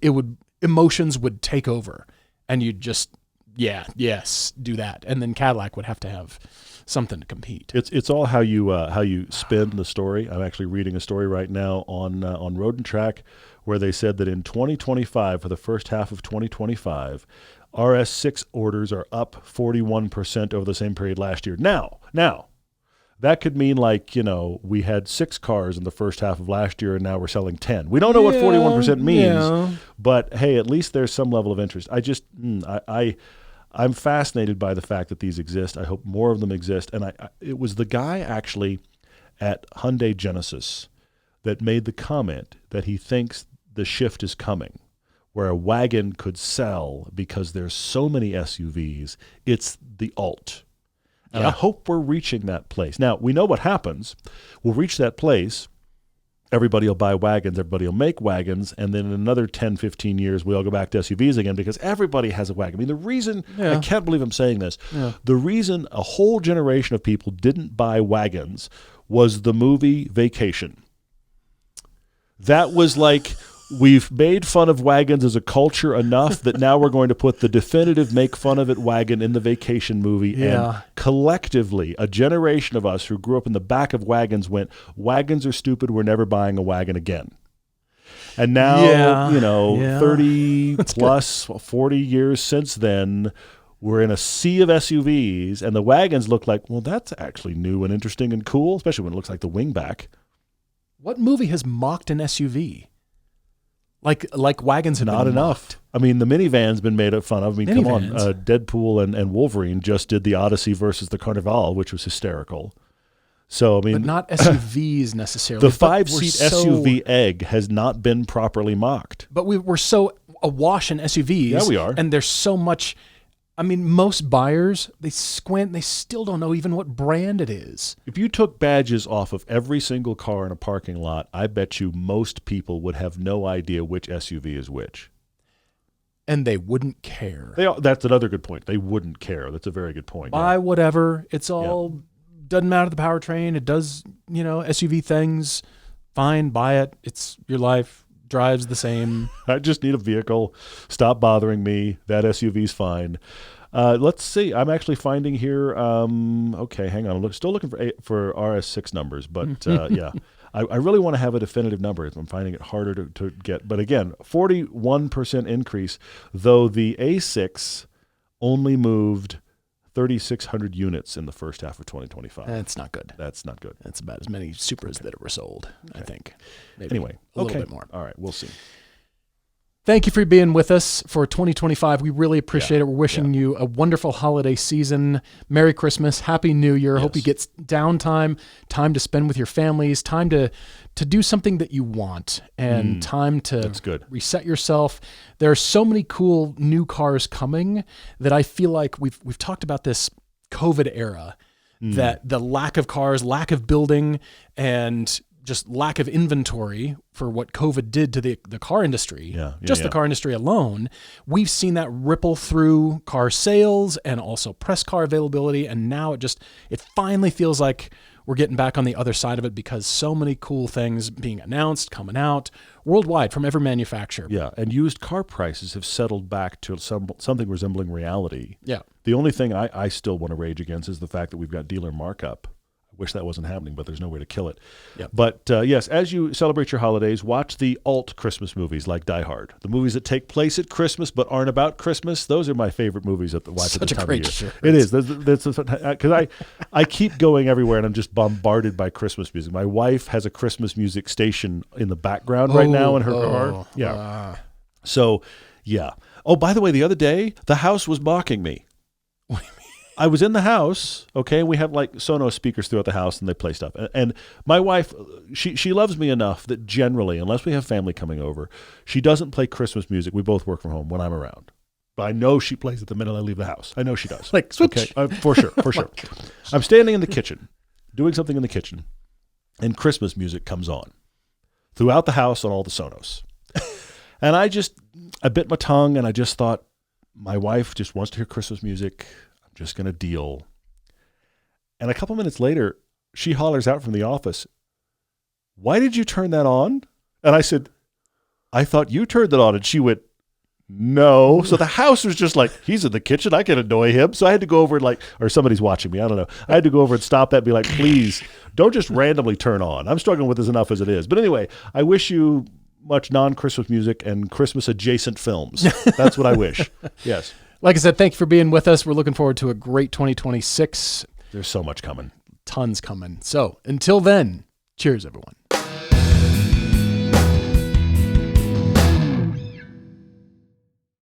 emotions would take over and you'd just, yes, do that. And then Cadillac would have to have something to compete. It's all how you spin the story. I'm actually reading a story right now on Road and Track where they said that in 2025, for the first half of 2025, RS6 orders are up 41% over the same period last year. Now, that could mean we had 6 cars in the first half of last year and now we're selling 10. We don't know what 41% means, but hey, at least there's some level of interest. I'm fascinated by the fact that these exist. I hope more of them exist. And it was the guy actually at Hyundai Genesis that made the comment that he thinks the shift is coming, where a wagon could sell because there's so many SUVs. It's the alt. And I hope we're reaching that place. Now, we know what happens. We'll reach that place. Everybody will buy wagons. Everybody will make wagons. And then in another 10, 15 years, we all go back to SUVs again because everybody has a wagon. I mean, the reason, I can't believe I'm saying this, the reason a whole generation of people didn't buy wagons was the movie Vacation. That was like, we've made fun of wagons as a culture enough that now we're going to put the definitive make fun of it wagon in the Vacation movie. And collectively, a generation of us who grew up in the back of wagons went, wagons are stupid, we're never buying a wagon again. And now, 30 plus, 40 years since then, we're in a sea of SUVs, and the wagons look like, well, that's actually new and interesting and cool, especially when it looks like the wingback. What movie has mocked an SUV? Like wagons have not been enough. mocked. I mean, the minivan's been made fun of. I mean, come on. Minivans. Deadpool and Wolverine just did the Odyssey versus the Carnival, which was hysterical. So, I mean, but not SUVs necessarily. The 5-seat SUV egg has not been properly mocked. But we're so awash in SUVs. Yeah, we are. And there's so much. I mean, most buyers, they squint, they still don't know even what brand it is. If you took badges off of every single car in a parking lot, I bet you most people would have no idea which SUV is which. And they wouldn't care. That's another good point. They wouldn't care. That's a very good point. Buy whatever. It's all, doesn't matter the powertrain. It does, SUV things. Fine, buy it. It's your life. Drives the same. I just need a vehicle. Stop bothering me. That SUV's fine. Let's see. I'm actually finding here. Okay, hang on. I'm still looking for RS6 numbers, but I really want to have a definitive number. I'm finding it harder to get. But again, 41% increase, though the A6 only moved 3,600 units in the first half of 2025. That's not good. That's not good. That's about as many Supras that were sold, I think. Maybe Anyway, a little bit more. All right, we'll see. Thank you for being with us for 2025. We really appreciate it. We're wishing you a wonderful holiday season. Merry Christmas. Happy New Year. Yes. Hope you get downtime, time to spend with your families, time to do something that you want, and time to reset yourself. There are so many cool new cars coming that I feel like we've talked about this COVID era, that the lack of cars, lack of building, and just lack of inventory for what COVID did to the car industry, the car industry alone, we've seen that ripple through car sales and also press car availability. And now it finally feels like we're getting back on the other side of it because so many cool things being announced, coming out worldwide from every manufacturer. Yeah, and used car prices have settled back to something resembling reality. Yeah. The only thing I still want to rage against is the fact that we've got dealer markup. Wish that wasn't happening, but there's no way to kill it. Yep. But yes, as you celebrate your holidays, watch the alt Christmas movies like Die Hard. The movies that take place at Christmas but aren't about Christmas. Those are my favorite movies at the watch at the time of year. Shirt. It is. Because I keep going everywhere and I'm just bombarded by Christmas music. My wife has a Christmas music station in the background right now in her car. Yeah. So, yeah. Oh, by the way, the other day, the house was mocking me. What do you mean? I was in the house, okay, and we have like Sonos speakers throughout the house and they play stuff. And my wife, she loves me enough that generally, unless we have family coming over, she doesn't play Christmas music. We both work from home when I'm around. But I know she plays it the minute I leave the house. I know she does. Like, switch. Okay, for sure. I'm standing in the kitchen, doing something in the kitchen, and Christmas music comes on throughout the house on all the Sonos. And I bit my tongue and I just thought, my wife just wants to hear Christmas music. Just going to deal. And a couple minutes later, she hollers out from the office, "Why did you turn that on?" And I said, "I thought you turned it on." And she went, "No." So the house was just like, he's in the kitchen. I can annoy him. So I had to go over and or somebody's watching me. I don't know. I had to go over and stop that and be like, please don't just randomly turn on. I'm struggling with this enough as it is. But anyway, I wish you much non-Christmas music and Christmas adjacent films. That's what I wish. Yes. Like I said, thank you for being with us. We're looking forward to a great 2026. There's so much coming. Tons coming. So until then, cheers, everyone.